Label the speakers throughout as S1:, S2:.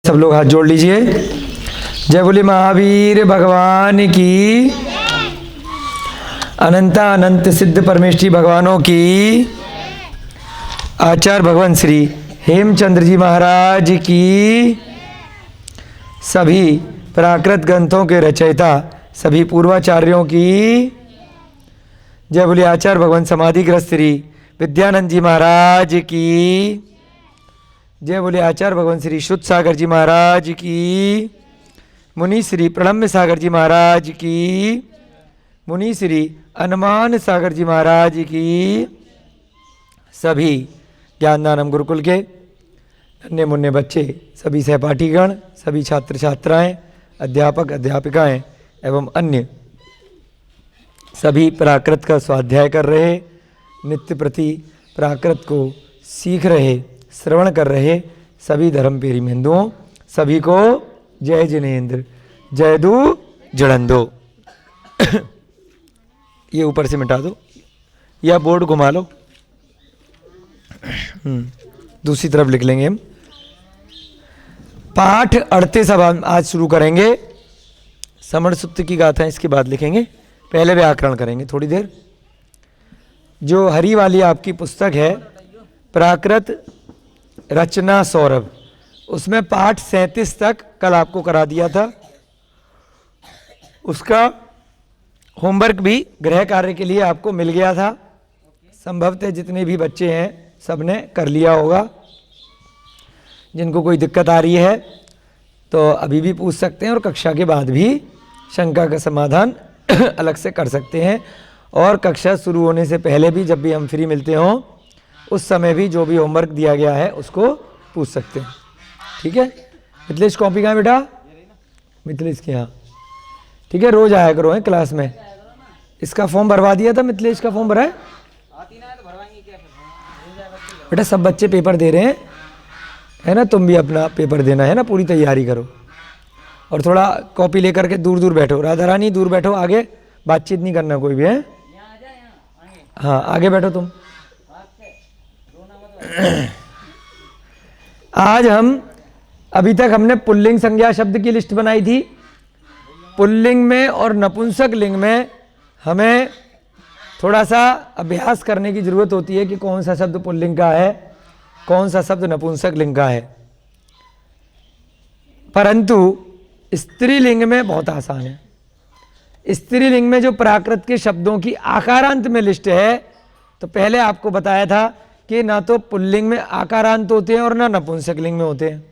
S1: सब लोग हाथ जोड़ लीजिए। जय बोले महावीर भगवान की, अनंता अनंत सिद्ध परमेष्ठी भगवानों की, आचार्य भगवान श्री हेमचंद्र जी महाराज की, सभी प्राकृत ग्रंथों के रचयिता सभी पूर्वाचार्यों की। जय बोले आचार्य भगवान समाधिग्रस्त श्री विद्यानंद जी महाराज की। जय बोले आचार्य भगवान श्री शुद्ध सागर जी महाराज की। मुनि श्री प्रणम्य सागर जी महाराज की। मुनि श्री अनुमान सागर जी महाराज की। सभी ज्ञानदानम गुरुकुल के नन्हे मुन्ने बच्चे, सभी सहपाठीगण, सभी छात्र छात्राएं, अध्यापक अध्यापिकाएं एवं अन्य सभी प्राकृत का स्वाध्याय कर रहे, नित्य प्रति प्राकृत को सीख रहे, श्रवण कर रहे सभी धर्म प्रेमी हिंदुओं सभी को जय जिनेन्द्र, जय दू जड़ंदो। ये ऊपर से मिटा दो या बोर्ड घुमा लो, दूसरी तरफ लिख लेंगे हम। पाठ 38 अब हम आज शुरू करेंगे। समण सूक्त की गाथा इसके बाद लिखेंगे, पहले व्याकरण करेंगे थोड़ी देर। जो हरी वाली आपकी पुस्तक है प्राकृत रचना सौरभ, उसमें पाठ 37 तक कल आपको करा दिया था। उसका होमवर्क भी गृह कार्य के लिए आपको मिल गया था। संभवतः जितने भी बच्चे हैं सबने कर लिया होगा। जिनको कोई दिक्कत आ रही है तो अभी भी पूछ सकते हैं और कक्षा के बाद भी शंका का समाधान अलग से कर सकते हैं। और कक्षा शुरू होने से पहले भी जब भी हम फ्री मिलते हों उस समय भी जो भी होमवर्क दिया गया है उसको पूछ सकते हैं। ठीक है। मिथिलेश कॉपी कहाँ बेटा? मिथिलेश के यहाँ। ठीक है, रोज आया करो है क्लास में। इसका फॉर्म भरवा दिया था, मिथिलेश का फॉर्म भरा है बेटा। सब बच्चे पेपर दे रहे हैं है ना, तुम भी अपना पेपर देना है ना, पूरी तैयारी करो। और थोड़ा कॉपी लेकर के दूर दूर बैठो। राधा रानी दूर बैठो, आगे बातचीत नहीं करना कोई भी है। हाँ आगे बैठो तुम। आज हम अभी तक हमने पुल्लिंग संज्ञा शब्द की लिस्ट बनाई थी। पुल्लिंग में और नपुंसक लिंग में हमें थोड़ा सा अभ्यास करने की जरूरत होती है कि कौन सा शब्द पुल्लिंग का है, कौन सा शब्द नपुंसक लिंग का है। परंतु स्त्रीलिंग में बहुत आसान है। स्त्रीलिंग में जो प्राकृत के शब्दों की आकारांत में लिस्ट है, तो पहले आपको बताया था कि ना तो पुल्लिंग में आकारांत होते हैं और ना नपुंसक लिंग में होते हैं।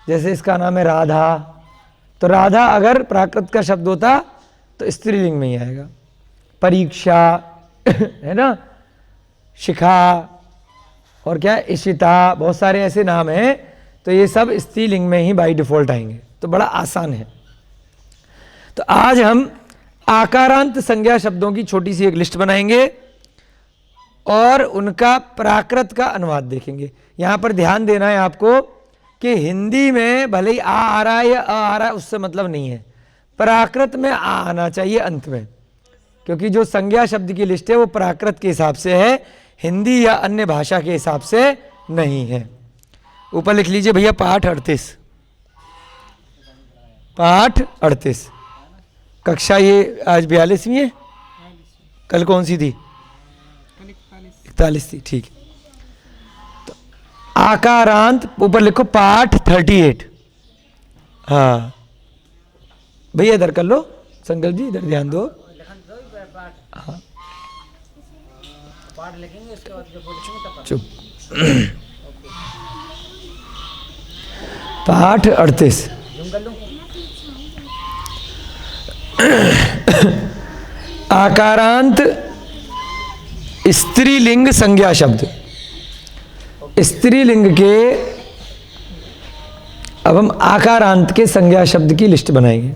S1: जैसे इसका नाम है राधा, तो राधा अगर प्राकृत का शब्द होता तो स्त्रीलिंग में ही आएगा। परीक्षा है ना, शिखा और क्या इशिता, बहुत सारे ऐसे नाम हैं, तो ये सब स्त्रीलिंग में ही बाय डिफॉल्ट आएंगे। तो बड़ा आसान है। तो आज हम आकारांत संज्ञा शब्दों की छोटी सी एक लिस्ट बनाएंगे और उनका प्राकृत का अनुवाद देखेंगे। यहां पर ध्यान देना है आपको कि हिंदी में भले ही आ रहा है या आ रहा है उससे मतलब नहीं है। प्राकृत में आना चाहिए अंत में, क्योंकि जो संज्ञा शब्द की लिस्ट है वो प्राकृत के हिसाब से है, हिंदी या अन्य भाषा के हिसाब से नहीं है। ऊपर लिख लीजिए भैया पाठ 38। पाठ 38 कक्षा ये आज 42वीं है, कल कौन सी थी? 41 थी। ठीक। तो आकारांत ऊपर लिखो पाठ 38। हाँ भैया इधर कर लो, संकल्प जी इधर ध्यान दो। हाँ चुप। पाठ 38 आकारांत स्त्रीलिंग संज्ञा शब्द। स्त्रीलिंग के अब हम आकारांत के संज्ञा शब्द की लिस्ट बनाएंगे।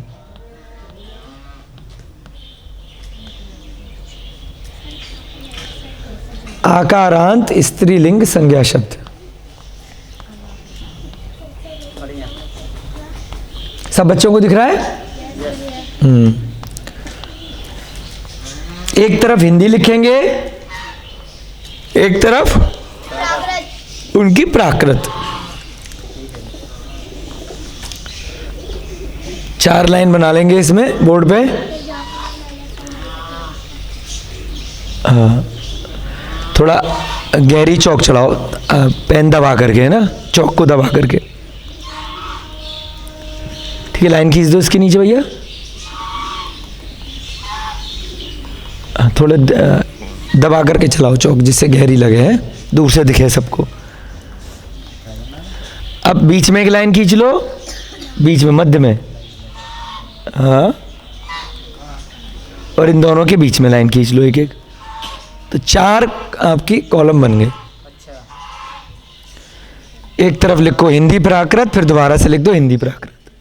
S1: आकारांत स्त्रीलिंग संज्ञा शब्द। सब बच्चों को दिख रहा है? एक तरफ हिंदी लिखेंगे, एक तरफ उनकी प्राकृत। 4 लाइन बना लेंगे इसमें बोर्ड पे। हाँ, थोड़ा गहरी चौक चलाओ, पेन दबा करके, है ना, चौक को दबा करके। ठीक है, लाइन खींच दो इसके नीचे भैया। थोड़े दबा करके चलाओ चौक, जिससे गहरी लगे, है, दूर से दिखे सबको। अब बीच में एक लाइन खींच लो, बीच में, मध्य में, हाँ, और इन दोनों के बीच में लाइन खींच लो एक एक। तो 4 आपकी कॉलम बन गए। एक तरफ लिखो हिंदी प्राकृत, फिर दोबारा से लिख दो हिंदी प्राकृत।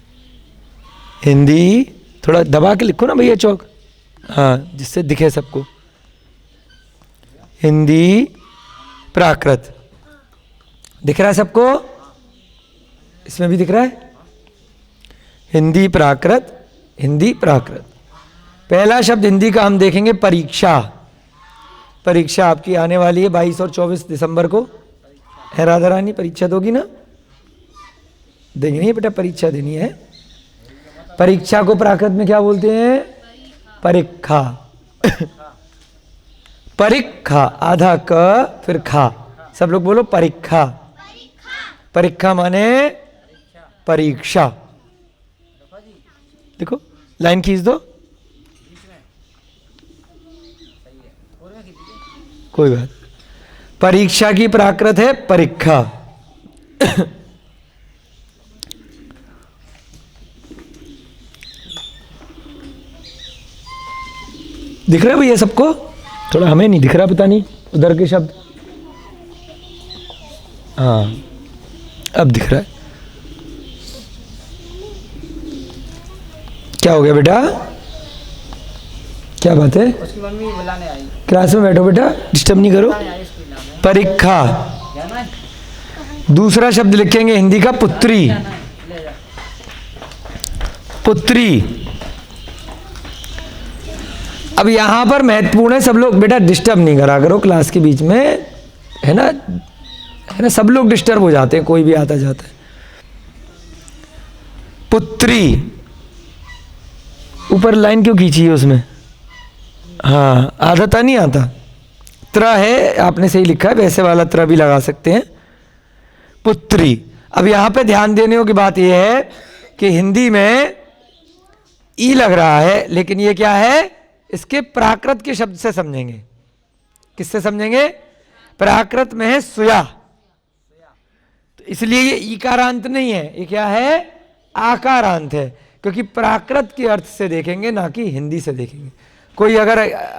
S1: हिंदी, थोड़ा दबा के लिखो ना भैया चौक, हाँ, जिससे दिखे सबको। हिंदी प्राकृत दिख रहा है सबको? इसमें भी दिख रहा है हिंदी प्राकृत, हिंदी प्राकृत। पहला शब्द हिंदी का हम देखेंगे परीक्षा। परीक्षा आपकी आने वाली है 22 और 24 दिसंबर को, है राधा रानी? परीक्षा दोगी ना? देंगे नहीं बेटा, परीक्षा देनी है। परीक्षा को प्राकृत में क्या बोलते हैं? परीक्षा। परीक्षा, आधा क फिर खा, सब लोग बोलो परीक्षा। परीक्षा माने परीक्षा। देखो लाइन खींच दो, कोई बात। परीक्षा की प्राकृत है परीक्षा। दिख रहा है भैया सबको? थोड़ा हमें नहीं दिख रहा, पता नहीं उधर के शब्द। हाँ, अब दिख रहा है। क्या हो गया बेटा? क्या बात है?
S2: उसकी मम्मी बुलाने आई।
S1: क्लास में बैठो बेटा, डिस्टर्ब नहीं करो। परीक्षा। दूसरा शब्द लिखेंगे हिंदी का पुत्री। पुत्री। अब यहां पर महत्वपूर्ण है, सब लोग बेटा डिस्टर्ब नहीं करा करो क्लास के बीच में, है ना, है ना, सब लोग डिस्टर्ब हो जाते हैं, कोई भी आता जाता है। पुत्री, ऊपर लाइन क्यों खींची है उसमें? हाँ, आधा ता नहीं आता, त्र है, आपने सही लिखा है, वैसे वाला त्र भी लगा सकते हैं। पुत्री। अब यहां पे ध्यान देने की बात यह है कि हिंदी में ई लग रहा है, लेकिन ये क्या है? इसके प्राकृत के शब्द से समझेंगे। किससे समझेंगे? प्राकृत में है सुया, तो इसलिए ये ईकारांत नहीं है, ये क्या है? आकारांत है, क्योंकि प्राकृत के अर्थ से देखेंगे, ना कि हिंदी से देखेंगे। कोई अगर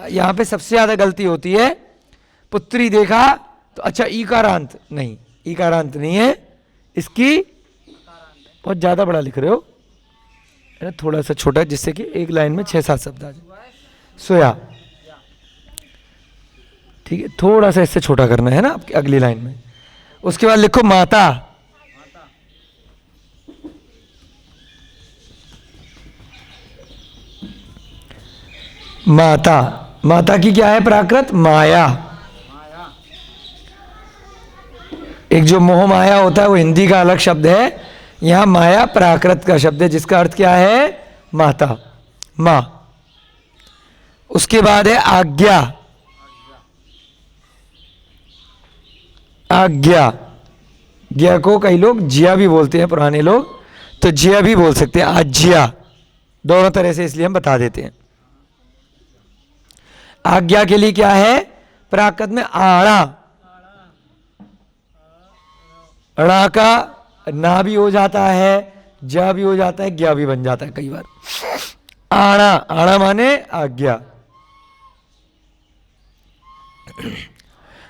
S1: यहां पे सबसे ज्यादा गलती होती है, पुत्री देखा तो अच्छा ईकारांत नहीं, ईकारांत नहीं है, इसकी बहुत ज्यादा बड़ा लिख रहे हो, है ना, थोड़ा सा छोटा, जिससे कि एक लाइन में 6-7 शब्द आ जाए। सोया, ठीक है, थोड़ा सा इससे छोटा करना है ना आपकी अगली लाइन में। उसके बाद लिखो माता। माता, माता की क्या है प्राकृत? माया। एक जो मोह माया होता है वो हिंदी का अलग शब्द है, यहां माया प्राकृत का शब्द है, जिसका अर्थ क्या है? माता, मां। उसके बाद है आज्ञा। आज्ञा, ज्ञा को कई लोग जिया भी बोलते हैं, पुराने लोग तो जिया भी बोल सकते हैं, आज्ञा, दोनों तरह से, इसलिए हम बता देते हैं। आज्ञा के लिए क्या है? प्राकृत में आड़ा। अड़ा का ना भी हो जाता है, जा भी हो जाता है, ज्ञा भी बन जाता है कई बार। आड़ा, आड़ा माने आज्ञा।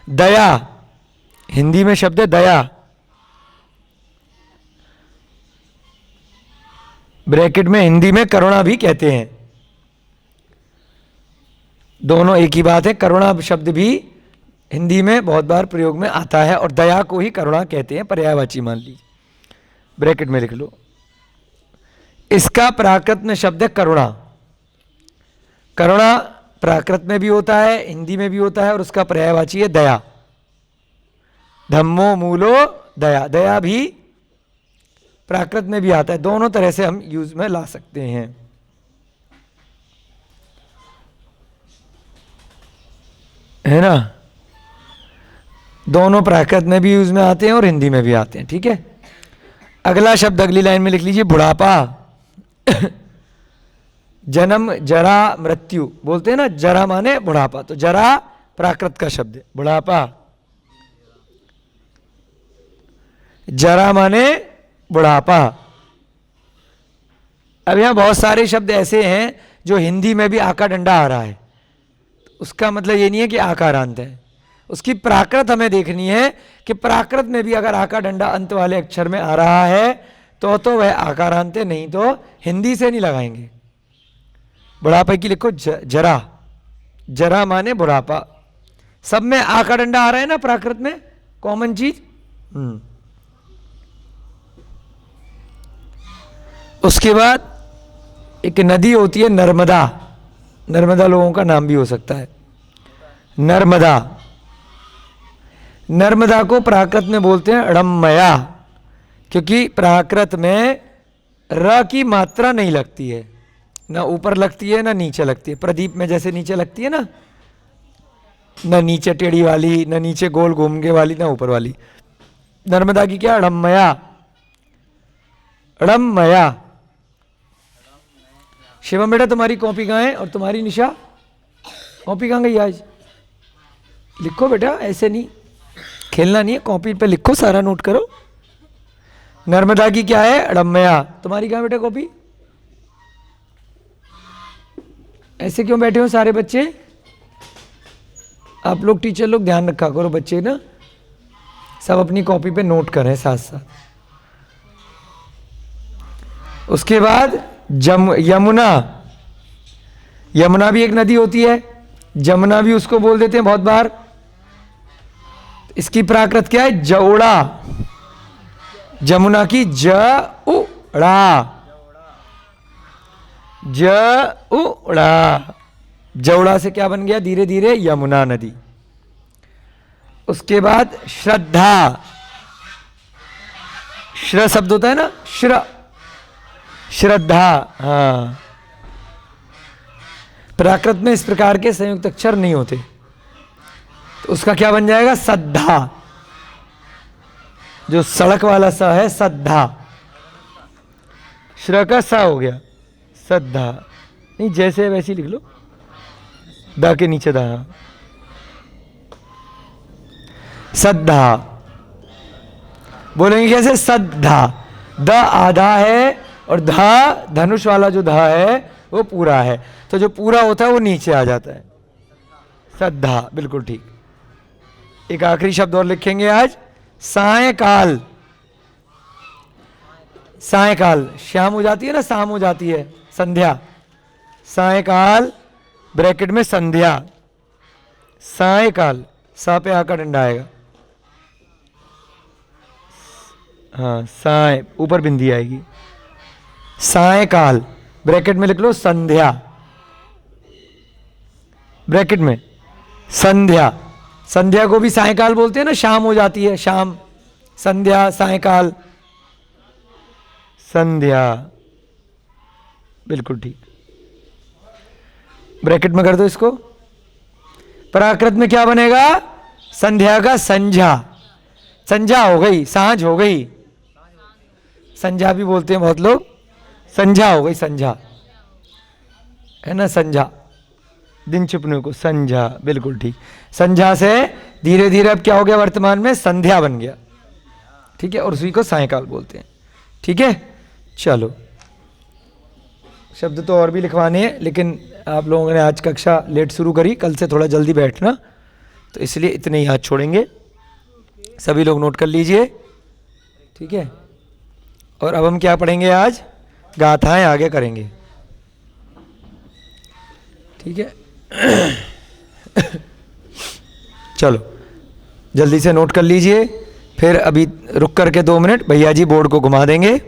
S1: दया, हिंदी में शब्द है दया, ब्रैकेट में हिंदी में करुणा भी कहते हैं, दोनों एक ही बात है। करुणा शब्द भी हिंदी में बहुत बार प्रयोग में आता है, और दया को ही करुणा कहते हैं, पर्यायवाची मान लीजिए, ब्रैकेट में लिख लो। इसका प्राकृत में शब्द है करुणा। करुणा प्राकृत में भी होता है, हिंदी में भी होता है, और उसका पर्यायवाची है दया। धम्मो मूलो दया, दया भी प्राकृत में भी आता है, दोनों तरह से हम यूज में ला सकते हैं। है ना, दोनों प्राकृत में भी यूज में आते हैं और हिंदी में भी आते हैं। ठीक है, अगला शब्द अगली लाइन में लिख लीजिए, बुढ़ापा। जन्म जरा मृत्यु बोलते हैं ना, जरा माने बुढ़ापा, तो जरा प्राकृत का शब्द है, बुढ़ापा। जरा माने बुढ़ापा। अब यहां बहुत सारे शब्द ऐसे हैं जो हिंदी में भी आका डंडा आ रहा है, उसका मतलब ये नहीं है कि आकारांत है, उसकी प्राकृत हमें देखनी है कि प्राकृत में भी अगर आका डंडा अंत वाले अक्षर में आ रहा है तो वह आकारांत है, नहीं तो हिंदी से नहीं लगाएंगे। बुढ़ापे की लिखो जरा, जरा माने बुढ़ापा। सब में आका डंडा आ रहा है ना प्राकृत में, कॉमन चीज। उसके बाद एक नदी होती है नर्मदा, नर्मदा लोगों का नाम भी हो सकता है, नर्मदा। नर्मदा को प्राकृत में बोलते हैं अड़म्मया, क्योंकि प्राकृत में र की मात्रा नहीं लगती है, ना ऊपर लगती है ना नीचे लगती है। प्रदीप में जैसे नीचे लगती है ना नीचे टेढ़ी वाली, ना नीचे गोल घूमके वाली, ना ऊपर वाली। नर्मदा की क्या, अड़म्मया, अड़म्मया। शिवम बेटा तुम्हारी कॉपी कहाँ है, और तुम्हारी निशा कॉपी कहाँ गई आज? लिखो बेटा, ऐसे नहीं खेलना नहीं है, कॉपी पे लिखो, सारा नोट करो। नर्मदा की क्या है, अड़म्मया। तुम्हारी कहाँ बेटा कॉपी? ऐसे क्यों बैठे हो सारे बच्चे? आप लोग टीचर लोग ध्यान रखा करो, बच्चे ना सब अपनी कॉपी पे नोट करें साथ साथ। उसके बाद यमुना, यमुना भी एक नदी होती है, जमुना भी उसको बोल देते हैं बहुत बार। इसकी प्राकृत क्या है, जौड़ा। जमुना की जउड़ा, जउड़ा। जौड़ा से क्या बन गया धीरे धीरे, यमुना नदी। उसके बाद श्रद्धा, श्र शब्द होता है ना, श्रद्धा। हाँ, प्राकृत में इस प्रकार के संयुक्त अक्षर नहीं होते, तो उसका क्या बन जाएगा, सद्धा। जो सड़क वाला स है, सद्धा। श्र का सा हो गया, सद्धा। नहीं, जैसे वैसे लिख लो, दा के नीचे दा, सद्धा। बोलेंगे कैसे, सद्धा। द आधा है और धा, धनुष वाला जो धा है वो पूरा है, तो जो पूरा होता है वो नीचे आ जाता है, सद्धा। बिल्कुल ठीक। एक आखिरी शब्द और लिखेंगे आज, सायकाल। सायकाल, शाम हो जाती है ना, शाम हो जाती है, संध्या। सायकाल ब्रैकेट में संध्या, सायकाल। सा पे आका डंडा आएगा, हाँ, साय ऊपर बिंदी आएगी। सायकाल ब्रैकेट में लिख लो, संध्या, ब्रैकेट में संध्या। संध्या को भी सायकाल बोलते हैं ना, शाम हो जाती है, शाम, संध्या, सायकाल, संध्या। बिल्कुल ठीक, ब्रैकेट में कर दो इसको। प्राकृत में क्या बनेगा, संध्या का संझा। संझा हो गई, सांझ हो गई, संझा भी बोलते हैं बहुत लोग, संझा हो गई, संझा है ना, संझा, दिन छिपने को संझा। बिल्कुल ठीक, संझा से धीरे धीरे अब क्या हो गया, वर्तमान में संध्या बन गया। ठीक है, और उसी को सायकाल बोलते हैं। ठीक है, चलो, शब्द तो और भी लिखवाने हैं, लेकिन आप लोगों ने आज कक्षा लेट शुरू करी, कल से थोड़ा जल्दी बैठना, तो इसलिए इतने ही याद छोड़ेंगे। सभी लोग नोट कर लीजिए। ठीक है, और अब हम क्या पढ़ेंगे आज, गाथाएं आगे करेंगे। ठीक है, चलो जल्दी से नोट कर लीजिए, फिर अभी रुक करके 2 मिनट भैया जी बोर्ड को घुमा देंगे,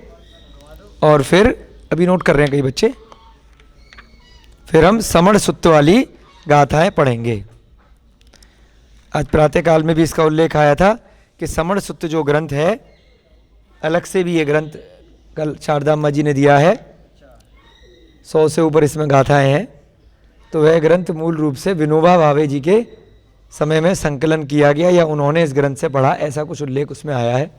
S1: और फिर अभी नोट कर रहे हैं कई बच्चे, फिर हम समण सुत्त वाली गाथाएं पढ़ेंगे। आज प्रातःकाल में भी इसका उल्लेख आया था कि समण सुत्त जो ग्रंथ है, अलग से भी ये ग्रंथ कल शारदाम्मा जी ने दिया है, 100 से ऊपर इसमें गाथाएं हैं। तो वह ग्रंथ मूल रूप से विनोबा भावे जी के समय में संकलन किया गया या उन्होंने इस ग्रंथ से पढ़ा, ऐसा कुछ उल्लेख उसमें आया है,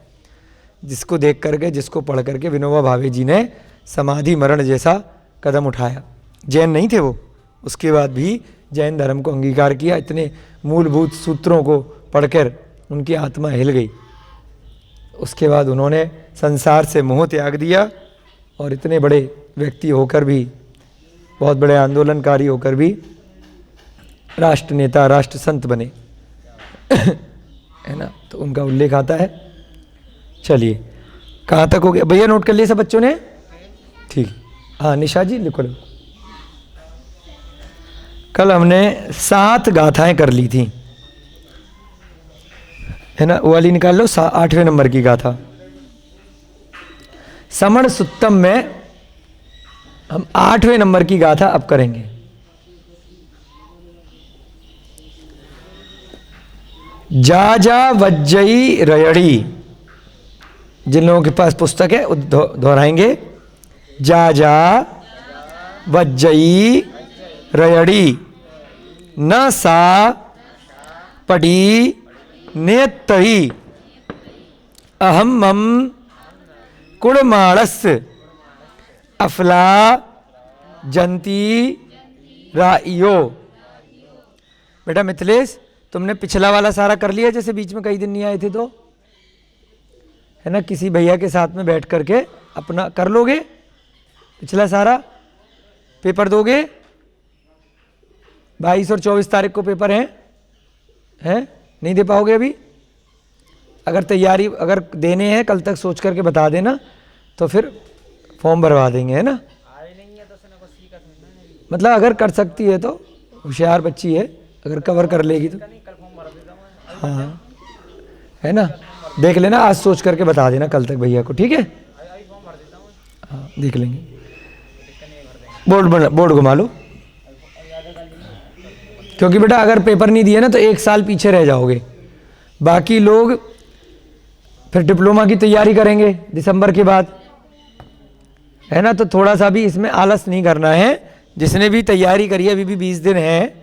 S1: जिसको देख करके, जिसको पढ़ करके विनोबा भावे जी ने समाधि मरण जैसा कदम उठाया। जैन नहीं थे वो, उसके बाद भी जैन धर्म को अंगीकार किया। इतने मूलभूत सूत्रों को पढ़कर उनकी आत्मा हिल गई। उसके बाद उन्होंने संसार से मोह त्याग दिया और इतने बड़े व्यक्ति होकर भी, बहुत बड़े आंदोलनकारी होकर भी राष्ट्र नेता, राष्ट्र संत बने है ना। तो उनका उल्लेख आता है। चलिए, कहाँ तक हो गया भैया? नोट कर लिए सब बच्चों ने? ठीक। हाँ निशा जी लिखो लो। कल हमने 7 गाथाएं कर ली थी, है ना। वो वाली निकाल लो, 8वें नंबर की गाथा। समण सुत्तम में हम 8वें नंबर की गाथा अब करेंगे। जा जा वज्जई रयड़ी, जिन लोगों के पास पुस्तक है दोहराएंगे। जा जा वज्जई रयड़ी, न सा पड़ी नेतई, अहम मम कुड़माणस, अफला जंती राइयो। बेटा मिथिलेश, तुमने पिछला वाला सारा कर लिया, जैसे बीच में कई दिन नहीं आए थे तो, है ना। किसी भैया के साथ में बैठ करके अपना कर लोगे पिछला सारा। पेपर दोगे 22 और 24 तारीख को पेपर हैं? नहीं दे पाओगे अभी? अगर तैयारी अगर देने हैं कल तक सोच करके बता देना, तो फिर फॉर्म भरवा देंगे, है ना। मतलब अगर कर सकती है तो, होशियार बच्ची है, अगर कवर कर लेगी तो हाँ, है ना। देख लेना, आज सोच करके बता देना कल तक भैया को, ठीक है। हाँ देख लेंगे। बोर्ड घुमा लो, क्योंकि बेटा अगर पेपर नहीं दिए ना तो 1 साल पीछे रह जाओगे। बाकी लोग फिर डिप्लोमा की तैयारी करेंगे दिसंबर के बाद, है ना। तो थोड़ा सा भी इसमें आलस नहीं करना है। जिसने भी तैयारी करी है, अभी भी 20 दिन है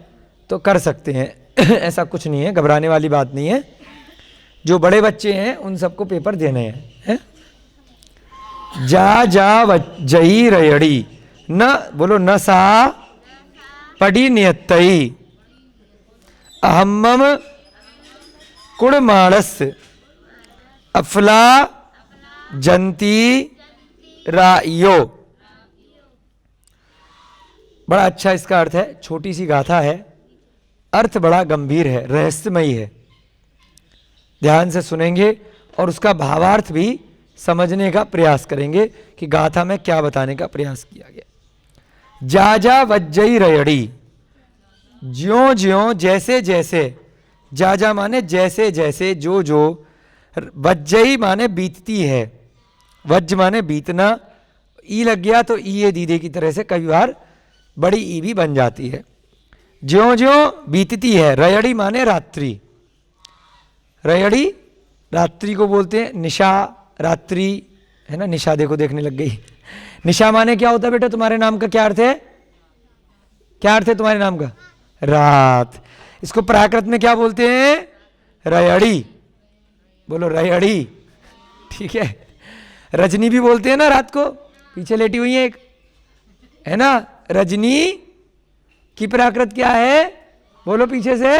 S1: तो कर सकते हैं ऐसा कुछ नहीं है, घबराने वाली बात नहीं है। जो बड़े बच्चे हैं उन सबको पेपर देने हैं, है? जा जा वज्जई रयड़ी, न बोलो, न सा पड़ी नियतई, अहम्मम कुड़माणस, अफला जंती राइयो। बड़ा अच्छा इसका अर्थ है। छोटी सी गाथा है, अर्थ बड़ा गंभीर है, रहस्यमयी है। ध्यान से सुनेंगे और उसका भावार्थ भी समझने का प्रयास करेंगे कि गाथा में क्या बताने का प्रयास किया गया। जा जा वज्जई रयड़ी, ज्यों ज्यों जैसे जैसे, जा जा माने जैसे जैसे, जो जो, वज्जई माने बीतती है, वज्ज माने बीतना, ई लग गया तो ई ए दीदे की तरह से कई बार बड़ी ई भी बन जाती है। ज्यों ज्यों बीतती है, रयड़ी माने रात्रि, रयड़ी रात्रि को बोलते हैं, निशा रात्रि, है ना। निशा देखो देखने लग गई। निशा माने क्या होता है बेटा? तुम्हारे नाम का क्या अर्थ है? क्या अर्थ है तुम्हारे नाम का? रात। इसको प्राकृत में क्या बोलते हैं? रयड़ी। बोलो रयड़ी, ठीक है। रजनी भी बोलते हैं ना रात को, पीछे लेटी हुई है एक, है ना। रजनी की प्राकृत क्या है? बोलो पीछे से,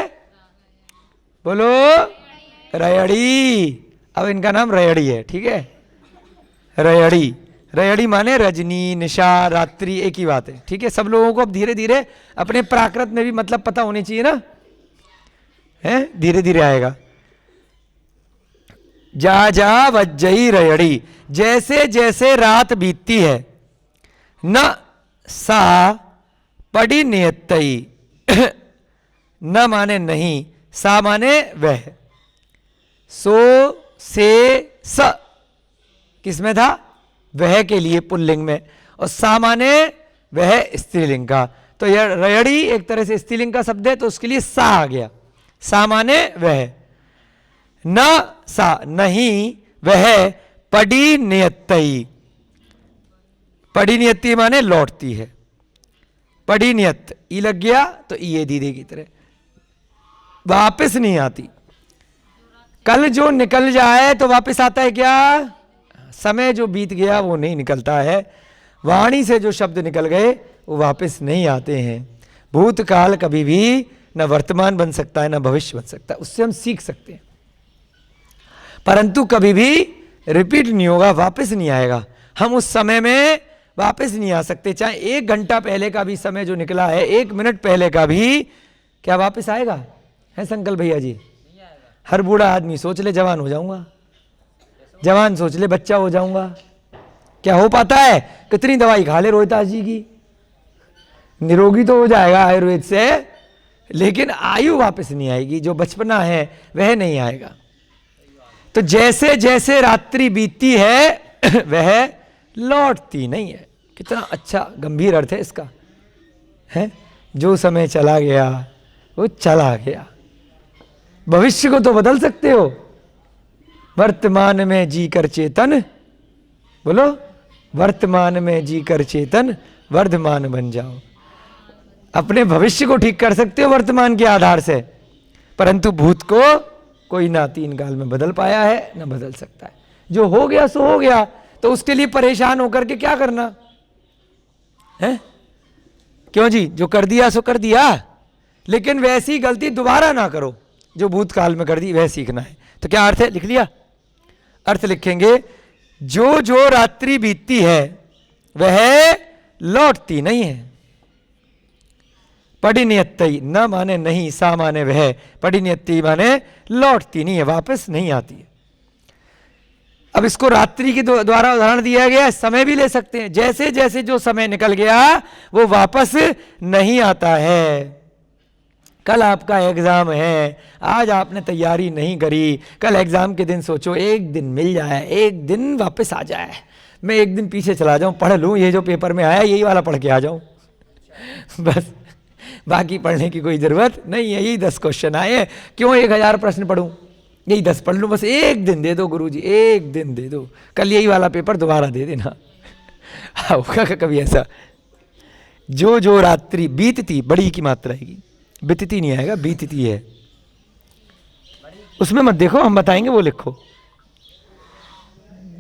S1: बोलो रयड़ी। अब इनका नाम रयड़ी है, ठीक है। रयड़ी, रयड़ी माने रजनी, निशा, रात्रि, एक ही बात है, ठीक है। सब लोगों को अब धीरे धीरे अपने प्राकृत में भी मतलब पता होनी चाहिए ना, है, धीरे धीरे आएगा। जा जा वज्जई रयड़ी, जैसे जैसे रात बीतती है, न सा पड़ी नियतई, न माने नहीं, सा माने वह, सो से स किसमें था? वह के लिए पुल्लिंग में, और सा माने वह स्त्रीलिंग का। तो यह रयड़ी एक तरह से स्त्रीलिंग का शब्द है, तो उसके लिए सा आ गया। सा माने वह, न सा नहीं वह, पड़ी नियतई, पठिनियत्ति माने लौटती है, पठिनियत ई लग गया तो ये दीदी की तरह वापस नहीं आती। कल जो निकल जाए तो वापस आता है क्या? समय जो बीत गया वो नहीं निकलता है, वाणी से जो शब्द निकल गए वो वापस नहीं आते हैं। भूतकाल कभी भी न वर्तमान बन सकता है न भविष्य बन सकता है, उससे हम सीख सकते हैं, परंतु कभी भी रिपीट नहीं होगा, वापस नहीं आएगा। हम उस समय में वापस नहीं आ सकते, चाहे 1 घंटा पहले का भी समय जो निकला है, 1 मिनट पहले का भी, क्या वापस आएगा? है संकल्प भैया जी? हर बूढ़ा आदमी सोच ले जवान हो जाऊंगा, जवान सोच ले बच्चा हो जाऊंगा, क्या हो पाता है? कितनी दवाई खा ले रोहितास जी की, निरोगी तो हो जाएगा आयुर्वेद से, लेकिन आयु वापस नहीं आएगी, जो बचपना है वह नहीं आएगा। तो जैसे जैसे रात्रि बीतती है वह लौटती नहीं है। कितना अच्छा गंभीर अर्थ है इसका, है? जो समय चला गया वो चला गया। भविष्य को तो बदल सकते हो, वर्तमान में जीकर चेतन, बोलो, वर्तमान में जीकर चेतन वर्धमान बन जाओ। अपने भविष्य को ठीक कर सकते हो वर्तमान के आधार से, परंतु भूत को कोई ना 3 काल में बदल पाया है ना बदल सकता है। जो हो गया सो हो गया, तो उसके लिए परेशान होकर के क्या करना है? क्यों जी? जो कर दिया सो कर दिया, लेकिन वैसी गलती दोबारा ना करो जो भूतकाल में कर दी, वह सीखना है। तो क्या अर्थ है? लिख लिया? अर्थ लिखेंगे, जो जो रात्रि बीतती है वह लौटती नहीं है। पठिनियत्ति न माने नहीं, सा माने वह, पठिनियत्ति माने लौटती नहीं है, वापस नहीं आती है। अब इसको रात्रि के द्वारा उदाहरण दिया गया है, समय भी ले सकते हैं। जैसे जैसे जो समय निकल गया वो वापस नहीं आता है। कल आपका एग्जाम है, आज आपने तैयारी नहीं करी, कल एग्जाम के दिन सोचो एक दिन मिल जाए, एक दिन वापस आ जाए, मैं एक दिन पीछे चला जाऊं, पढ़ लूं, ये जो पेपर में आया यही वाला पढ़ के आ जाऊं, बस बाकी पढ़ने की कोई जरूरत नहीं है। यही 10 क्वेश्चन आए, क्यों 1000 प्रश्न पढ़ूं, यही 10 पढ़ लूं, बस एक दिन दे दो गुरुजी, एक दिन दे दो, कल यही वाला पेपर दोबारा दे देना। होगा कभी ऐसा? जो जो रात्रि बीतती, बड़ी की मात्रा आएगी, बीतती नहीं आएगा, बीतती है, उसमें मत देखो, हम बताएंगे, वो लिखो।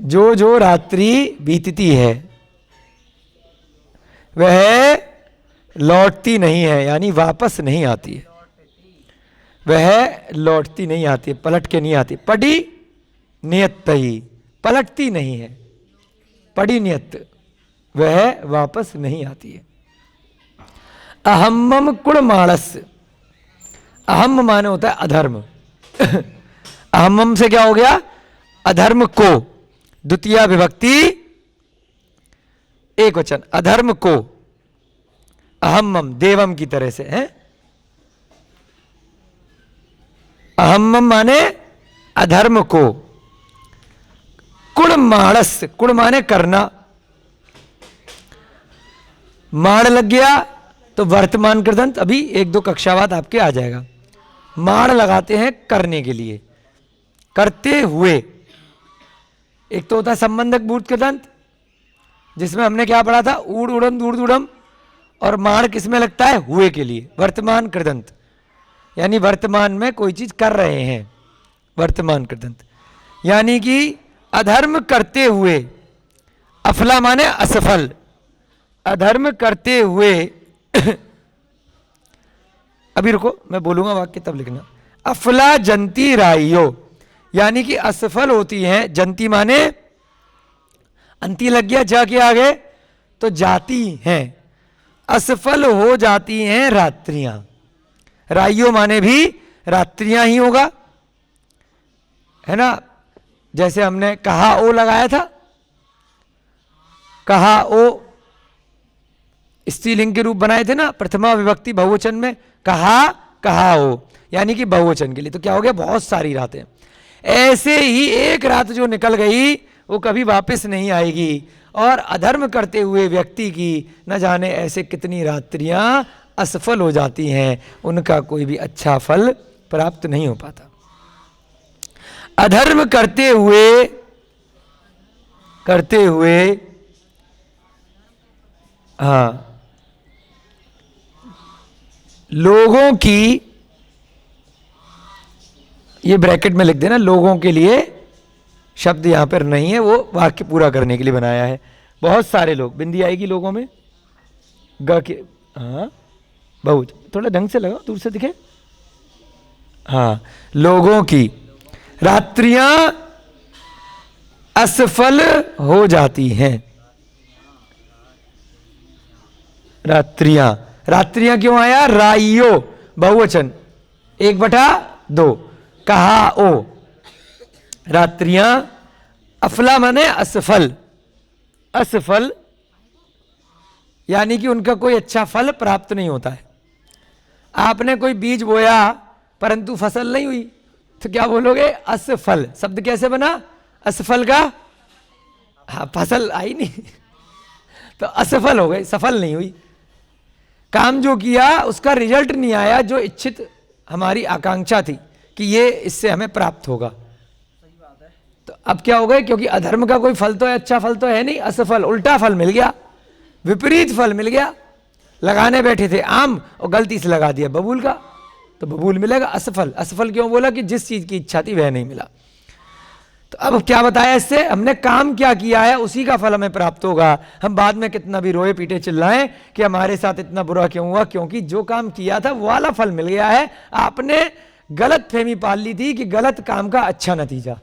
S1: जो जो रात्रि बीतती है वह लौटती नहीं है, यानी वापस नहीं आती है, वह लौटती नहीं आती, पलट के नहीं आती। पढ़ी नियत ही, पलटती नहीं है, पढ़ी नियत, वह वापस नहीं आती है। अहम्मम कुड़माणस, अहम माने होता है अधर्म। अहम्मम से क्या हो गया? अधर्म को, द्वितीय विभक्ति एक वचन, अधर्म को, अहम्मम देवम की तरह से है। अहम्मम माने अधर्म को, कुड़माणस, कुड़ माने करना, माण लग गया तो वर्तमान कृदंत, अभी 1-2 कक्षा बाद आपके आ जाएगा। माण लगाते हैं करने के लिए, करते हुए। एक तो होता है संबंधक भूत कृदंत, जिसमें हमने क्या पढ़ा था? ऊड़ उड़म दूड़ दूड़म, और माण किसमें लगता है? हुए के लिए, वर्तमान कृदंत, यानी वर्तमान में कोई चीज कर रहे हैं, वर्तमान कृदंत। यानी कि अधर्म करते हुए, अफला माने असफल, अधर्म करते हुए अभी रुको, मैं बोलूंगा वाक्य तब लिखना। अफला जंती राइयो, यानी कि असफल होती हैं, जंती माने अंती लग गया जा के आगे, तो जाती हैं, असफल हो जाती हैं रात्रियां। राइयो माने भी रात्रियां ही होगा, है ना? जैसे हमने कहा ओ लगाया था, कहा ओ स्त्रीलिंग के रूप बनाए थे ना, प्रथमा विभक्ति बहुवचन में, कहा हो, यानी कि बहुवचन के लिए। तो क्या हो गया? बहुत सारी रातें। ऐसे ही एक रात जो निकल गई वो कभी वापस नहीं आएगी, और अधर्म करते हुए व्यक्ति की न जाने ऐसे कितनी रात्रियां असफल हो जाती हैं, उनका कोई भी अच्छा फल प्राप्त नहीं हो पाता। अधर्म करते हुए हाँ, लोगों की, ये ब्रैकेट में लिख देना, लोगों के लिए शब्द यहां पर नहीं है, वो वाक्य पूरा करने के लिए बनाया है। बहुत सारे लोग, बिंदी आएगी लोगों में, ग के, हाँ बहुत, थोड़ा ढंग से लगाओ, दूर से दिखे। हाँ, लोगों की रात्रियां असफल हो जाती हैं। रात्रियां, रात्रियां क्यों आया? राइयो बहुवचन, 1/2 कहा ओ। रात्रियां, अफला माने असफल, असफल यानी कि उनका कोई अच्छा फल प्राप्त नहीं होता है। आपने कोई बीज बोया परंतु फसल नहीं हुई तो क्या बोलोगे? असफल। शब्द कैसे बना? असफल का, हाँ फसल आई नहीं तो असफल हो गए, सफल नहीं हुई। काम जो किया उसका रिजल्ट नहीं आया जो इच्छित हमारी आकांक्षा थी कि ये इससे हमें प्राप्त होगा। तो अब क्या हो गए? क्योंकि अधर्म का कोई फल तो है, अच्छा फल तो है नहीं, असफल, उल्टा फल मिल गया, विपरीत फल मिल गया। लगाने बैठे थे आम और गलती से लगा दिया बबूल का, तो बबूल मिलेगा। असफल, असफल क्यों बोला? कि जिस चीज की इच्छा थी वह नहीं मिला। तो अब क्या बताया इससे? हमने काम क्या किया है उसी का फल हमें प्राप्त होगा। हम बाद में कितना भी रोए पीटे चिल्लाएं कि हमारे साथ इतना बुरा क्यों हुआ, क्योंकि जो काम किया था वो वाला फल मिल गया है। आपने गलत फहमी पाल ली थी कि गलत काम का अच्छा नतीजा,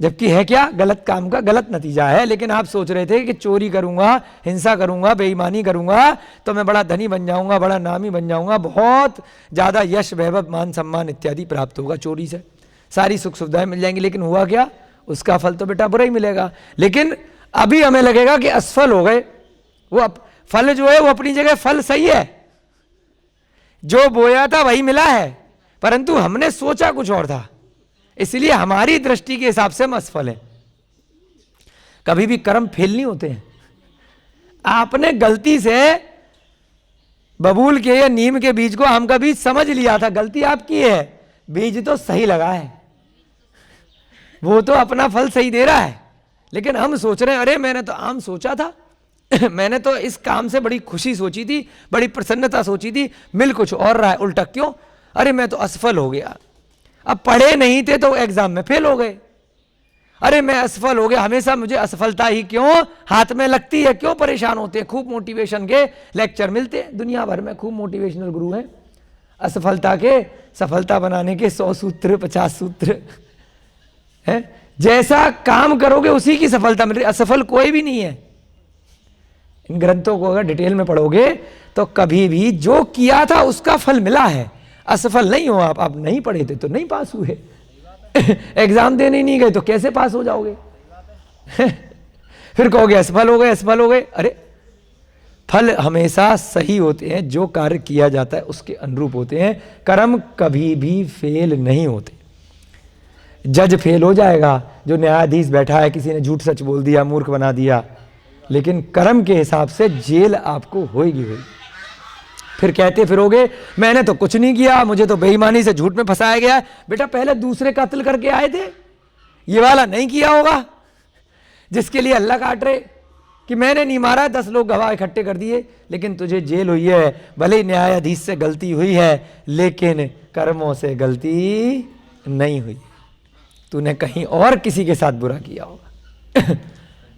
S1: जबकि है क्या? गलत काम का गलत नतीजा है। लेकिन आप सोच रहे थे कि चोरी करूंगा, हिंसा करूंगा, बेईमानी करूंगा तो मैं बड़ा धनी बन जाऊंगा, बड़ा नामी बन जाऊंगा, बहुत ज्यादा यश वैभव मान सम्मान इत्यादि प्राप्त होगा, चोरी से सारी सुख सुविधाएं मिल जाएंगी। लेकिन हुआ क्या? उसका फल तो बेटा बुरा ही मिलेगा। लेकिन अभी हमें लगेगा कि असफल हो गए। वो फल जो है वो अपनी जगह फल सही है, जो बोया था वही मिला है, परंतु हमने सोचा कुछ और था, इसलिए हमारी दृष्टि के हिसाब से हम असफल हैं। कभी भी कर्म फेल नहीं होते हैं। आपने गलती से बबूल के या नीम के बीज को आम का बीज समझ लिया था, गलती आपकी है, बीज तो सही लगा है, वो तो अपना फल सही दे रहा है। लेकिन हम सोच रहे हैं अरे मैंने तो आम सोचा था मैंने तो इस काम से बड़ी खुशी सोची थी, बड़ी प्रसन्नता सोची थी, मिल कुछ और रहा है उल्टा। क्यों? अरे मैं तो असफल हो गया। अब पढ़े नहीं थे तो एग्जाम में फेल हो गए। अरे मैं असफल हो गया, हमेशा मुझे असफलता ही क्यों हाथ में लगती है, क्यों परेशान होते हैं। खूब मोटिवेशन के लेक्चर मिलते हैं दुनिया भर में, खूब मोटिवेशनल गुरु हैं, असफलता के सफलता बनाने के 100 सूत्र 50 सूत्र है। जैसा काम करोगे उसी की सफलता मिल रही, असफल कोई भी नहीं है। इन ग्रंथों को अगर डिटेल में पढ़ोगे तो कभी भी जो किया था उसका फल मिला है। असफल नहीं हो आप नहीं पढ़े थे तो नहीं पास हुए एग्जाम देने नहीं गए तो कैसे पास हो जाओगे फिर कहोगे असफल हो गए, असफल हो गए। अरे फल हमेशा सही होते हैं, जो कार्य किया जाता है उसके अनुरूप होते हैं। कर्म कभी भी फेल नहीं होते। जज फेल हो जाएगा, जो न्यायाधीश बैठा है किसी ने झूठ सच बोल दिया, मूर्ख बना दिया, लेकिन कर्म के हिसाब से जेल आपको होगी होगी। फिर कहते फिरोगे मैंने तो कुछ नहीं किया, मुझे तो बेईमानी से झूठ में फंसाया गया। बेटा पहले दूसरे कत्ल करके आए थे, ये वाला नहीं किया होगा जिसके लिए अल्लाह काट रहे कि मैंने नहीं मारा, 10 लोग गवाह इकट्ठे कर दिए, लेकिन तुझे जेल हुई है। भले ही न्यायाधीश से गलती हुई है लेकिन कर्मों से गलती नहीं हुई, तूने कहीं और किसी के साथ बुरा किया होगा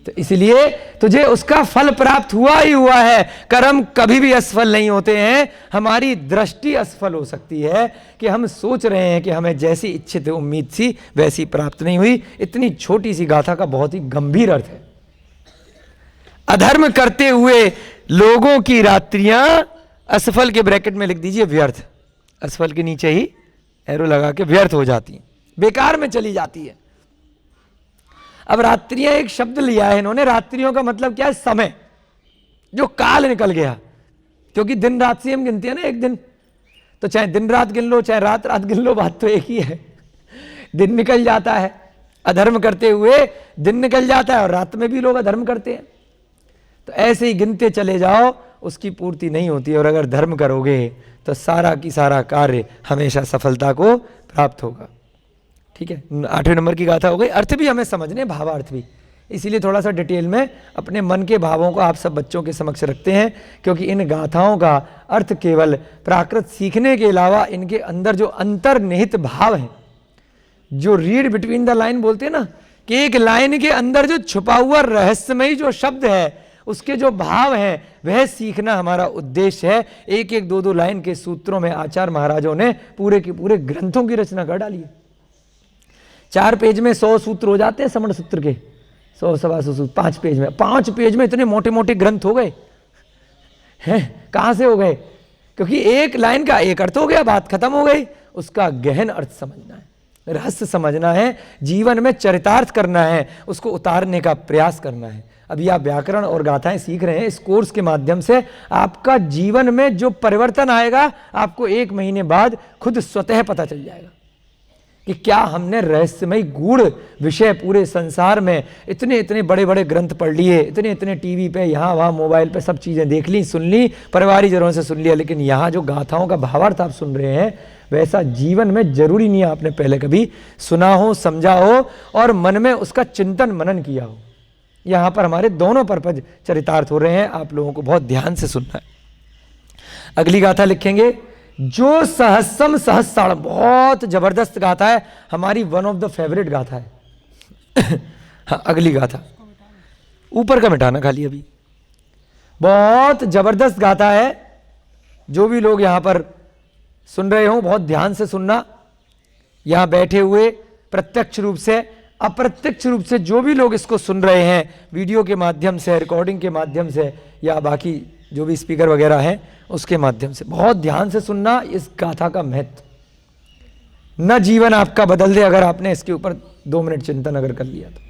S1: तो इसलिए तुझे उसका फल प्राप्त हुआ ही हुआ है। कर्म कभी भी असफल नहीं होते हैं। हमारी दृष्टि असफल हो सकती है कि हम सोच रहे हैं कि हमें जैसी इच्छित उम्मीद थी वैसी प्राप्त नहीं हुई। इतनी छोटी सी गाथा का बहुत ही गंभीर अर्थ है। अधर्म करते हुए लोगों की रात्रियां, असफल के ब्रैकेट में लिख दीजिए व्यर्थ, असफल के नीचे ही एरो लगा के व्यर्थ हो जाती है, बेकार में चली जाती है। अब रात्रियां एक शब्द लिया है इन्होंने, रात्रियों का मतलब क्या है? समय, जो काल निकल गया, क्योंकि दिन रात से हम गिनते हैं ना एक दिन, तो चाहे दिन रात गिन लो चाहे रात रात गिन लो, बात तो एक ही है। दिन निकल जाता है, अधर्म करते हुए दिन निकल जाता है और रात में भी लोग अधर्म करते हैं। तो ऐसे ही गिनते चले जाओ, उसकी पूर्ति नहीं होती। और अगर धर्म करोगे तो सारा की सारा कार्य हमेशा सफलता को प्राप्त होगा। ठीक है, 8वें नंबर की गाथा हो गई। अर्थ भी हमें समझने, भावार्थ भी, इसीलिए थोड़ा सा डिटेल में अपने मन के भावों को आप सब बच्चों के समक्ष रखते हैं, क्योंकि इन गाथाओं का अर्थ केवल प्राकृत सीखने के अलावा इनके अंदर जो अंतर्निहित भाव है, जो रीड बिटवीन द लाइन बोलते हैं ना, कि एक लाइन के अंदर जो छुपा हुआ रहस्यमयी जो शब्द है, उसके जो भाव हैं, वह सीखना हमारा उद्देश्य है। एक एक दो दो लाइन के सूत्रों में आचार्य महाराजों ने पूरे के पूरे ग्रंथों की रचना कर डाली है। 4 पेज में 100 सूत्र हो जाते हैं समण सूत्र के, 100 सवा 100 सूत्र 5 पेज में। 5 पेज में इतने मोटे मोटे ग्रंथ हो गए हैं, कहां से हो गए? क्योंकि एक लाइन का एक अर्थ हो गया, बात खत्म हो गई। उसका गहन अर्थ समझना है, रहस्य समझना है, जीवन में चरितार्थ करना है, उसको उतारने का प्रयास करना है। अभी आप व्याकरण और गाथाएं सीख रहे हैं, इस कोर्स के माध्यम से आपका जीवन में जो परिवर्तन आएगा, आपको 1 महीने बाद खुद स्वतः पता चल जाएगा कि क्या हमने रहस्यमय गूढ़ विषय पूरे संसार में इतने इतने बड़े बड़े ग्रंथ पढ़ लिए, इतने इतने टीवी पे, यहाँ वहाँ मोबाइल पे सब चीज़ें देख ली, सुन ली, परिवारी जनों से सुन लिया, लेकिन यहाँ जो गाथाओं का भावार्थ आप सुन रहे हैं, वैसा जीवन में जरूरी नहीं है आपने पहले कभी सुना हो, समझा हो और मन में उसका चिंतन मनन किया हो। यहाँ पर हमारे दोनों पर्पज चरितार्थ हो रहे हैं, आप लोगों को बहुत ध्यान से सुनना है। अगली गाथा लिखेंगे, जो सहस्रम सहस्राणम, बहुत जबरदस्त गाथा है, हमारी वन ऑफ द फेवरेट गाथा है। हाँ, अगली गाथा ऊपर का मिटाना खाली, अभी बहुत जबरदस्त गाथा है। जो भी लोग यहाँ पर सुन रहे हो, बहुत ध्यान से सुनना। यहाँ बैठे हुए प्रत्यक्ष रूप से, अप्रत्यक्ष रूप से जो भी लोग इसको सुन रहे हैं, वीडियो के माध्यम से, रिकॉर्डिंग के माध्यम से, या बाकी जो भी स्पीकर वगैरह हैं उसके माध्यम से, बहुत ध्यान से सुनना इस गाथा का महत्व। न जीवन आपका बदल दे अगर आपने इसके ऊपर 2 मिनट चिंतन अगर कर लिया तो,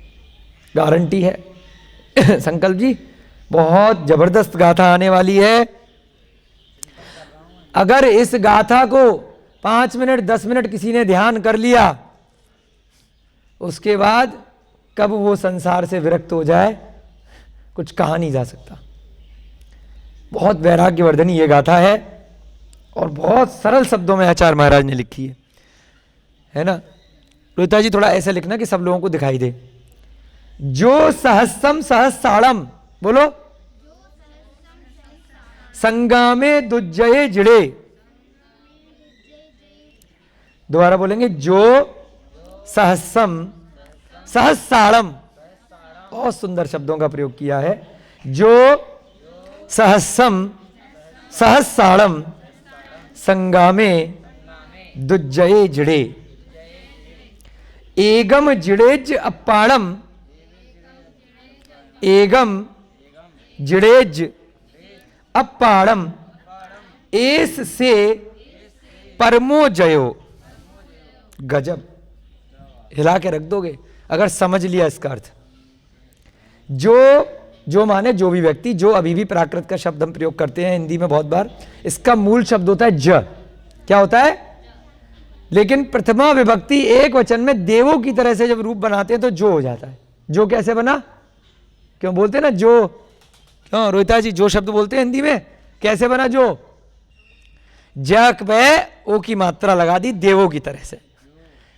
S1: गारंटी है। संकल्प जी, बहुत जबरदस्त गाथा आने वाली है। अगर इस गाथा को 5 मिनट 10 मिनट किसी ने ध्यान कर लिया, उसके बाद कब वो संसार से विरक्त हो जाए कुछ कहा नहीं जा सकता। बहुत वैराग्यवर्धनी ये गाथा है और बहुत सरल शब्दों में आचार्य महाराज ने लिखी है ना। रोहिता जी थोड़ा ऐसे लिखना कि सब लोगों को दिखाई दे। जो सहस्रम सहस्राणम, बोलो, संगामे दुज्जये जिड़े। दोबारा बोलेंगे, जो सहस्रम सहस्राणम, बहुत सुंदर शब्दों का प्रयोग किया है। जो सहस्रम सहस्राणम संगामे दुज्जये जिड़े, एगम जिड़ेज अप्पाणम, एगम जिड़ेज अप्पाणम, एस से परमो जयो। गजब, हिला के रख दोगे अगर समझ लिया इसका अर्थ। जो माने जो भी व्यक्ति, जो अभी भी प्राकृत का शब्द हम प्रयोग करते हैं हिंदी में बहुत बार, इसका मूल शब्द होता है ज। क्या होता है? लेकिन प्रथमा विभक्ति एक वचन में देवों की तरह से जब रूप बनाते हैं तो जो हो जाता है। जो कैसे बना? क्यों बोलते हैं ना जो, क्यों रोहिता जी जो शब्द बोलते हैं हिंदी में, कैसे बना जो? जक पे ओ की मात्रा लगा दी देवों की तरह से,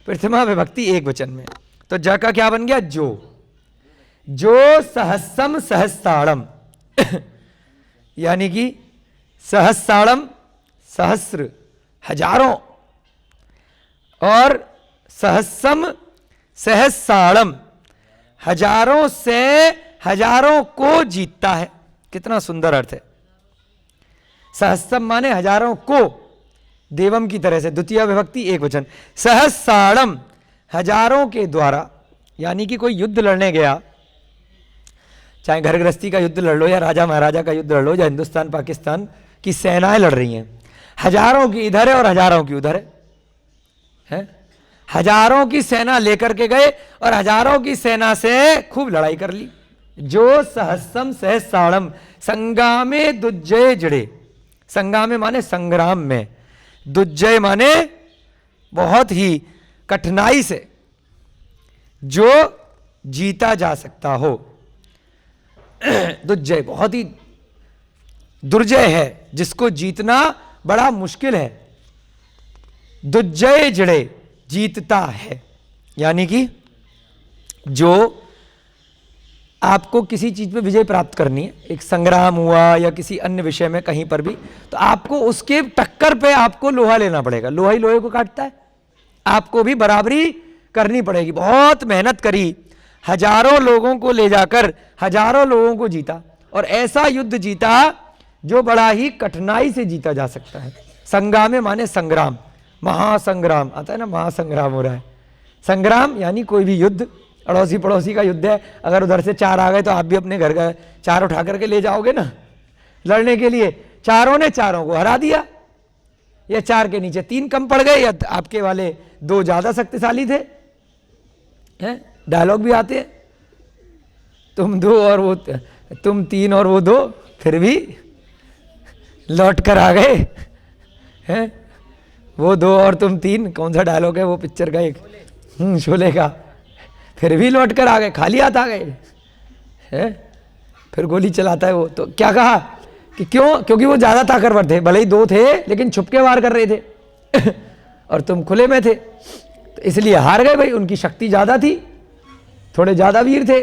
S1: प्रथमा विभक्ति एक वचन में, तो ज का क्या बन गया? जो सहस्रम सहस्राणम, यानी कि सहस्राणम सहस्र हजारों, और सहस्रम सहस्राणम हजारों से हजारों को जीतता है। कितना सुंदर अर्थ है। सहस्रम माने हजारों को, देवम की तरह से, द्वितीय विभक्ति एक वचन। सहस्राणम हजारों के द्वारा, यानी कि कोई युद्ध लड़ने गया, चाहे घर गृहस्थी का युद्ध लड़ लो या राजा महाराजा का युद्ध लड़ लो, या हिंदुस्तान पाकिस्तान की सेनाएं लड़ रही हैं, हजारों की इधर है और हजारों की उधर है। हजारों की सेना लेकर के गए और हजारों की सेना से खूब लड़ाई कर ली। जो सहस्रम सहस्राणम संगामे दुज्जय जड़े, संगामे माने संग्राम में, दुज्जय माने बहुत ही कठिनाई से, जो जीता जा सकता हो। दुर्जय बहुत ही दुर्जय है, जिसको जीतना बड़ा मुश्किल है। दुज्जय जड़े जीतता है, यानी कि जो आपको किसी चीज पे विजय प्राप्त करनी है, एक संग्राम हुआ या किसी अन्य विषय में कहीं पर भी, तो आपको उसके टक्कर पे आपको लोहा लेना पड़ेगा, लोहा ही लोहे को काटता है, आपको भी बराबरी करनी पड़ेगी। बहुत मेहनत करी, हजारों लोगों को ले जाकर हजारों लोगों को जीता, और ऐसा युद्ध जीता जो बड़ा ही कठिनाई से जीता जा सकता है। संग्रामे माने संग्राम, महासंग्राम आता है ना, महासंग्राम हो रहा है। संग्राम यानी कोई भी युद्ध, अड़ोसी पड़ोसी का युद्ध है, अगर उधर से 4 आ गए तो आप भी अपने घर का 4 उठा करके ले जाओगे ना लड़ने के लिए। चारों ने चारों को हरा दिया, या 4 के नीचे 3 कम पड़ गए, या आपके वाले 2 ज्यादा शक्तिशाली थे। हैं डायलॉग भी आते हैं, तुम 2 और वो, तुम 3 और वो 2, फिर भी लौट कर आ गए हैं। वो 2 और तुम 3, कौन सा डायलॉग है वो पिक्चर का, एक शोले का, फिर भी लौट कर आ गए, खाली हाथ आ गए हैं। फिर गोली चलाता है वो, तो क्या कहा कि क्यों, क्योंकि वो ज्यादा ताकतवर थे, भले ही 2 थे लेकिन छुपके वार कर रहे थे और तुम खुले में थे, तो इसलिए हार गए भाई, उनकी शक्ति ज्यादा थी, थोड़े ज्यादा वीर थे।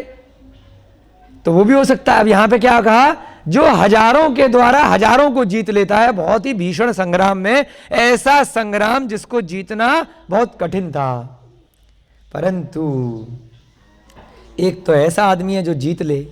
S1: तो वो भी हो सकता है। अब यहां पे क्या कहा, जो हजारों के द्वारा हजारों को जीत लेता है, बहुत ही भीषण संग्राम में, ऐसा संग्राम जिसको जीतना बहुत कठिन था। परंतु एक तो ऐसा आदमी है जो जीत ले,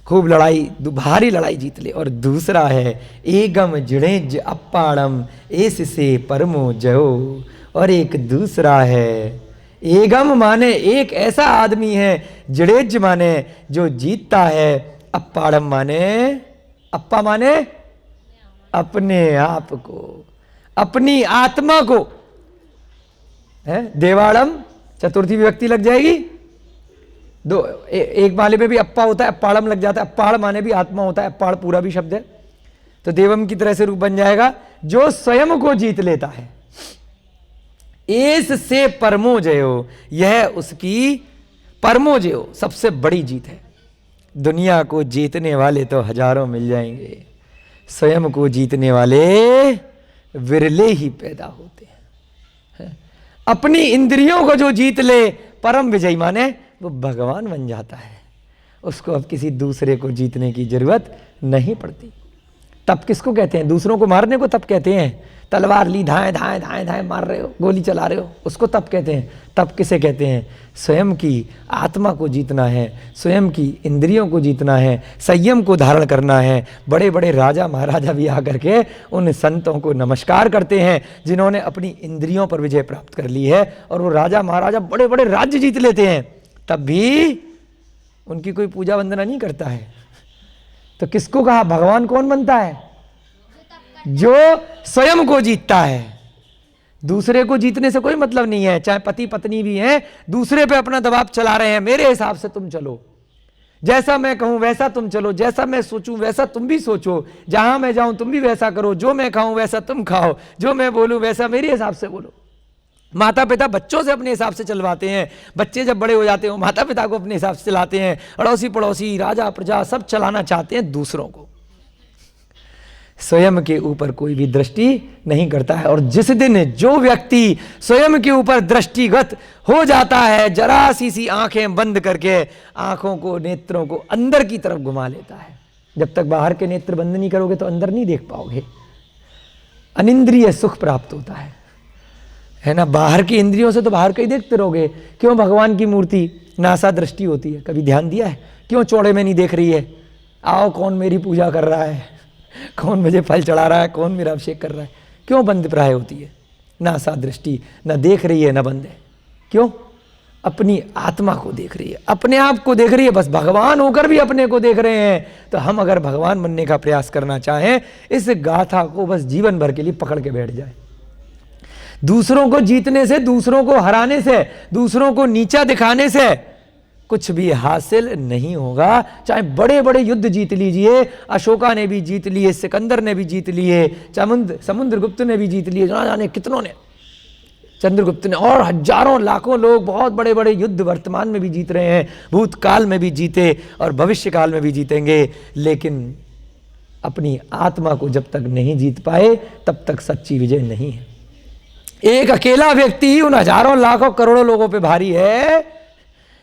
S1: खूब लड़ाई, भारी लड़ाई जीत ले, और दूसरा है एगम जड़ेज अपाड़म एस से परमो जयो, और एक दूसरा है एगम माने एक ऐसा आदमी है, जड़ेज माने जो जीतता है, अपाड़म माने, अप्पा माने अपने आप को, अपनी आत्मा को है। देवाड़म चतुर्थी विभक्ति लग जाएगी, एक वाले पे भी अप्पा होता है, अप्पाड़म लग जाता है, अप्पाड़ माने भी आत्मा होता है, अप्पाड़ पूरा भी शब्द है, तो देवम की तरह से रूप बन जाएगा, जो स्वयं को जीत लेता है। एस से परमो जयो, यह उसकी परमो जयो सबसे बड़ी जीत है। दुनिया को जीतने वाले तो हजारों मिल जाएंगे, स्वयं को जीतने वाले विरले ही पैदा होते हैं। अपनी इंद्रियों को जो जीत ले, परम विजयी माने वो भगवान बन जाता है, उसको अब किसी दूसरे को जीतने की जरूरत नहीं पड़ती। तब किसको कहते हैं, दूसरों को मारने को तब कहते हैं, तलवार ली धाए धाए धाए धाए मार रहे हो, गोली चला रहे हो, उसको तब कहते हैं। तब किसे कहते हैं, स्वयं की आत्मा को जीतना है, स्वयं की इंद्रियों को जीतना है, संयम को धारण करना है। बड़े बड़े राजा महाराजा भी आकर के उन संतों को नमस्कार करते हैं जिन्होंने अपनी इंद्रियों पर विजय प्राप्त कर ली है, और वो राजा महाराजा बड़े बड़े राज्य जीत लेते हैं, तब भी उनकी कोई पूजा वंदना नहीं करता है। तो किसको कहा, भगवान कौन बनता है, जो स्वयं को जीतता है। दूसरे को जीतने से कोई मतलब नहीं है, चाहे पति पत्नी भी हैं, दूसरे पे अपना दबाव चला रहे हैं, मेरे हिसाब से तुम चलो, जैसा मैं कहूं वैसा तुम चलो, जैसा मैं सोचूं वैसा तुम भी सोचो, जहां मैं जाऊं तुम भी वैसा करो, जो मैं खाऊं वैसा तुम खाओ, जो मैं बोलूं वैसा मेरे हिसाब से बोलो। माता पिता बच्चों से अपने हिसाब से चलवाते हैं, बच्चे जब बड़े हो जाते हैं माता पिता को अपने हिसाब से चलाते हैं, अड़ोसी पड़ोसी राजा प्रजा सब चलाना चाहते हैं दूसरों को, स्वयं के ऊपर कोई भी दृष्टि नहीं करता है। और जिस दिन जो व्यक्ति स्वयं के ऊपर दृष्टिगत हो जाता है, जरा सी आंखें बंद करके आंखों को, नेत्रों को अंदर की तरफ घुमा लेता है। जब तक बाहर के नेत्र बंद नहीं करोगे तो अंदर नहीं देख पाओगे, अनिंद्रिय सुख प्राप्त होता है ना। बाहर की इंद्रियों से तो बाहर का ही देखते रहोगे। क्यों भगवान की मूर्ति नासा दृष्टि होती है, कभी ध्यान दिया है? क्यों चौड़े में नहीं देख रही है? आओ कौन मेरी पूजा कर रहा है, कौन मुझे फल चढ़ा रहा है, कौन मेरा अभिषेक कर रहा है, क्यों बंद प्राय होती है? नासा दृष्टि न देख रही है न बंद है। क्यों? अपनी आत्मा को देख रही है, अपने आप को देख रही है, बस भगवान होकर भी अपने को देख रहे हैं। तो हम अगर भगवान बनने का प्रयास करना चाहें, इस गाथा को बस जीवन भर के लिए पकड़ के बैठ जाए। दूसरों को जीतने से, दूसरों को हराने से, दूसरों को नीचा दिखाने से कुछ भी हासिल नहीं होगा। चाहे बड़े बड़े युद्ध जीत लीजिए, अशोका ने भी जीत लिए, सिकंदर ने भी जीत लिए, समुद्रगुप्त ने भी जीत लिए, जाने कितनों ने, चंद्रगुप्त ने, और हजारों लाखों लोग बहुत बड़े बड़े युद्ध वर्तमान में भी जीत रहे हैं, भूतकाल में भी जीते और भविष्य काल में भी जीतेंगे। लेकिन अपनी आत्मा को जब तक नहीं जीत पाए तब तक सच्ची विजय नहीं है। एक अकेला व्यक्ति ही उन हजारों लाखों करोड़ों लोगों पे भारी है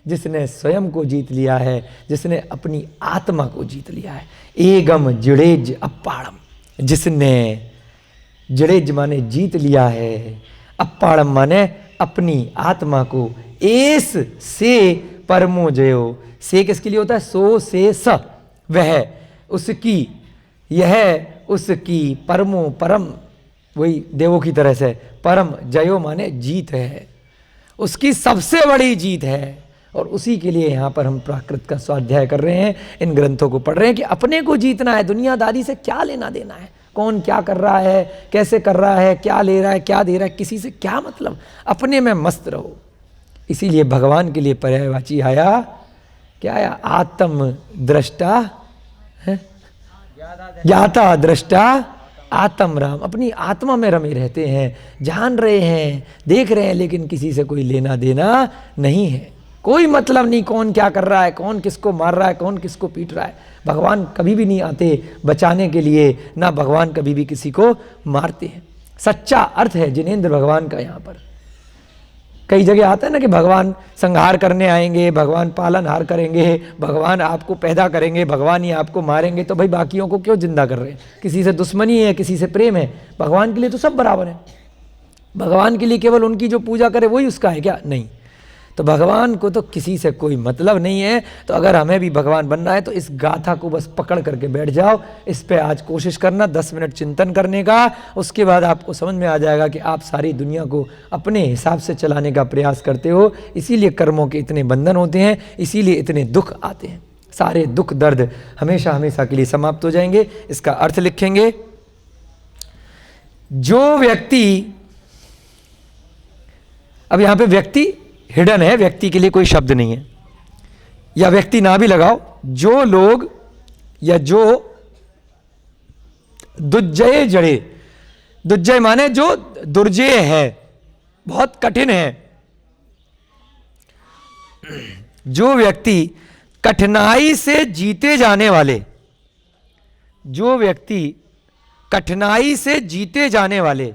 S1: जिसने स्वयं को जीत लिया है, जिसने अपनी आत्मा को जीत लिया है। एगम जिड़ेज अपाड़म, जिसने, जिड़ेज माने जीत लिया है, अपाड़म माने अपनी आत्मा को, एस से परमो जयो, से किसके लिए होता है? सो से स, वह उसकी, यह उसकी, परमो परम, वही देवों की तरह से, परम जयो माने जीत है, उसकी सबसे बड़ी जीत है। और उसी के लिए यहाँ पर हम प्राकृत का स्वाध्याय कर रहे हैं, इन ग्रंथों को पढ़ रहे हैं कि अपने को जीतना है, दुनियादारी से क्या लेना देना है, कौन क्या कर रहा है, कैसे कर रहा है, क्या ले रहा है, क्या दे रहा है, किसी से क्या मतलब, अपने में मस्त रहो। इसीलिए भगवान के लिए पर्यायवाची आया, क्या आया? आत्म दृष्टा है, ज्ञाता दृष्टा आत्म राम, अपनी आत्मा में रमे रहते हैं, जान रहे हैं, देख रहे हैं, लेकिन किसी से कोई लेना देना नहीं है, कोई मतलब नहीं कौन क्या कर रहा है, कौन किसको मार रहा है, कौन किसको पीट रहा है। भगवान कभी भी नहीं आते बचाने के लिए, ना भगवान कभी भी किसी को मारते हैं। सच्चा अर्थ है जिनेंद्र भगवान का। यहाँ पर कई जगह आता है ना कि भगवान संहार करने आएंगे, भगवान पालनहार करेंगे, भगवान आपको पैदा करेंगे, भगवान ही आपको मारेंगे, तो भाई बाकियों को क्यों जिंदा कर रहे हैं? किसी से दुश्मनी है, किसी से प्रेम है, भगवान के लिए तो सब बराबर है। भगवान के लिए केवल उनकी जो पूजा करे वही उसका है क्या? नहीं। तो भगवान को तो किसी से कोई मतलब नहीं है। तो अगर हमें भी भगवान बनना है तो इस गाथा को बस पकड़ करके बैठ जाओ, इस पे आज कोशिश करना, 10 मिनट चिंतन करने का, उसके बाद आपको समझ में आ जाएगा कि आप सारी दुनिया को अपने हिसाब से चलाने का प्रयास करते हो। इसीलिए कर्मों के इतने बंधन होते हैं, इसीलिए इतने दुख आते हैं। सारे दुख दर्द हमेशा हमेशा के लिए समाप्त हो जाएंगे। इसका अर्थ लिखेंगे, जो व्यक्ति, अब यहां पे व्यक्ति हिडन है, व्यक्ति के लिए कोई शब्द नहीं है, या व्यक्ति ना भी लगाओ, जो लोग या जो दुर्जय जड़े, दुर्जय माने जो दुर्जय है, बहुत कठिन है, जो व्यक्ति कठिनाई से जीते जाने वाले, जो व्यक्ति कठिनाई से जीते जाने वाले,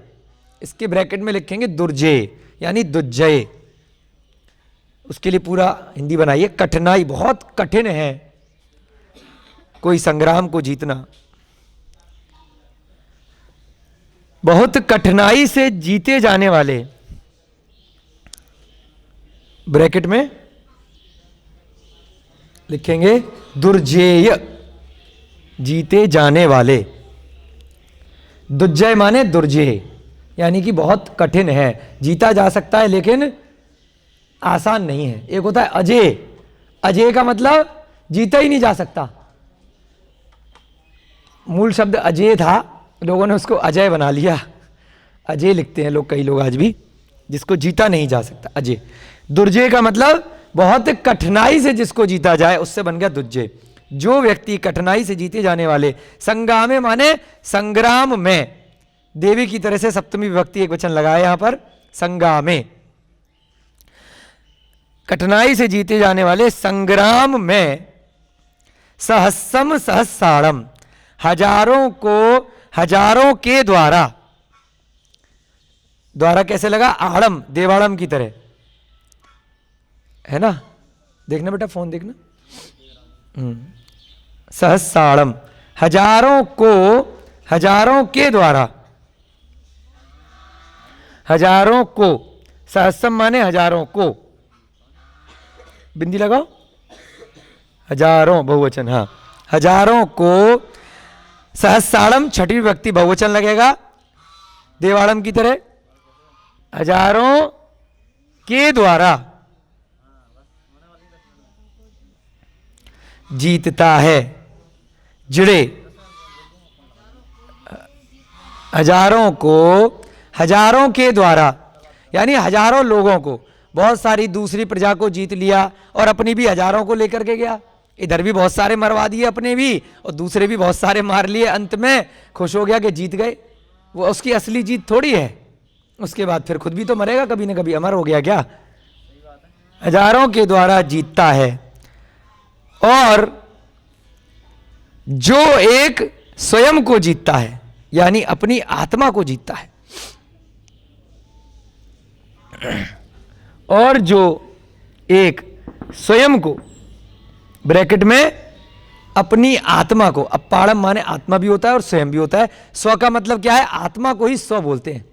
S1: इसके ब्रैकेट में लिखेंगे दुर्जय यानी दुर्जय। उसके लिए पूरा हिंदी बनाइए, कठिनाई, बहुत कठिन है कोई संग्राम को जीतना, बहुत कठिनाई से जीते जाने वाले, ब्रैकेट में लिखेंगे दुर्जेय, जीते जाने वाले। दुर्जय माने दुर्जेय, यानी कि बहुत कठिन है, जीता जा सकता है लेकिन आसान नहीं है। एक होता है अजय, अजय का मतलब जीता ही नहीं जा सकता, मूल शब्द अजय था, लोगों ने उसको अजय बना लिया, अजय लिखते हैं लोग, कई लोग आज भी, जिसको जीता नहीं जा सकता अजय। दुर्जय का मतलब बहुत कठिनाई से जिसको जीता जाए, उससे बन गया दुर्जय। जो व्यक्ति कठिनाई से जीते जाने वाले, संग्रामे माने संग्राम में, देवी की तरह से सप्तमी विभक्ति एक वचन लगाया यहां पर, संग्रामे, कठिनाई से जीते जाने वाले संग्राम में, सहस्रम सहस्राणम, हजारों को हजारों के द्वारा, द्वारा कैसे लगा? आड़म, देवाड़म की तरह, है ना? देखना बेटा, फोन देखना। सहस्राणम, हजारों को, हजारों के द्वारा, हजारों को, सहस्रम माने हजारों को, बिंदी लगाओ, हजारों बहुवचन, हाँ, हजारों को, सहस्राणम छठी विभक्ति बहुवचन लगेगा, देवाड़म की तरह, हजारों के द्वारा जीतता है, जिड़े, हजारों को, हजारों के द्वारा यानी हजारों लोगों को, बहुत सारी दूसरी प्रजा को जीत लिया और अपनी भी हजारों को लेकर के गया, इधर भी बहुत सारे मरवा दिए अपने भी, और दूसरे भी बहुत सारे मार लिए, अंत में खुश हो गया कि जीत गए। वो उसकी असली जीत थोड़ी है, उसके बाद फिर खुद भी तो मरेगा कभी ना कभी, अमर हो गया क्या? हजारों के द्वारा जीतता है। और जो एक स्वयं को जीतता है यानी अपनी आत्मा को जीतता है, और जो एक स्वयं को, ब्रैकेट में अपनी आत्मा को, अब पाड़म माने आत्मा भी होता है और स्वयं भी होता है। स्व का मतलब क्या है? आत्मा को ही स्व बोलते हैं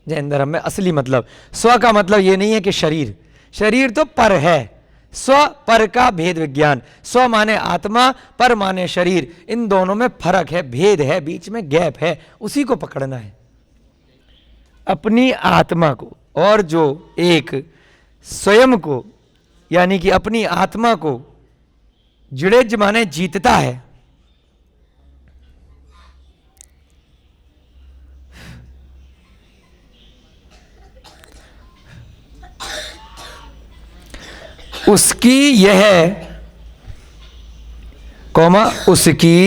S1: जैन धर्म में। असली मतलब स्व का मतलब ये नहीं है कि शरीर, शरीर तो पर है। स्व पर का भेद विज्ञान, स्व माने आत्मा, पर माने शरीर, इन दोनों में फर्क है, भेद है, बीच में गैप है, उसी को पकड़ना है। अपनी आत्मा को और जो एक स्वयं को यानी कि अपनी आत्मा को जुड़ेज माने जीतता है, उसकी यह कौमा उसकी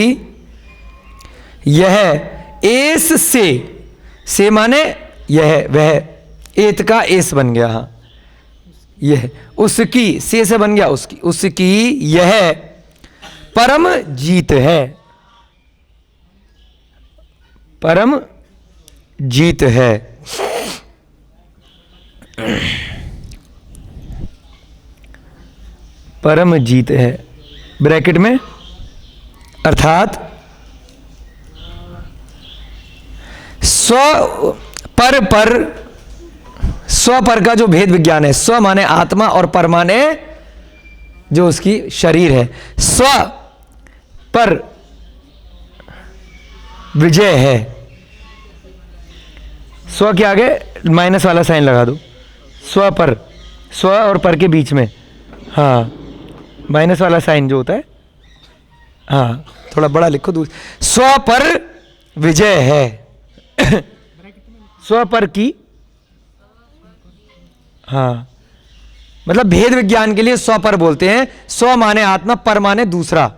S1: यह एस से माने यह वह, एत का एस बन गया। हाँ, यह उसकी से बन गया उसकी, उसकी यह परम जीत है, परम जीत है। परम जीत है ब्रैकेट में, अर्थात स्व पर का जो भेद विज्ञान है, स्व माने आत्मा और पर माने जो उसकी शरीर है। स्व पर विजय है, स्व के आगे माइनस वाला साइन लगा दो, स्व पर, स्व और पर के बीच में, हाँ माइनस वाला साइन जो होता है, हाँ थोड़ा बड़ा लिखो दूर। स्व पर विजय है स्व पर की, हाँ मतलब भेद विज्ञान के लिए स्व पर बोलते हैं। स्व माने आत्मा, पर माने दूसरा,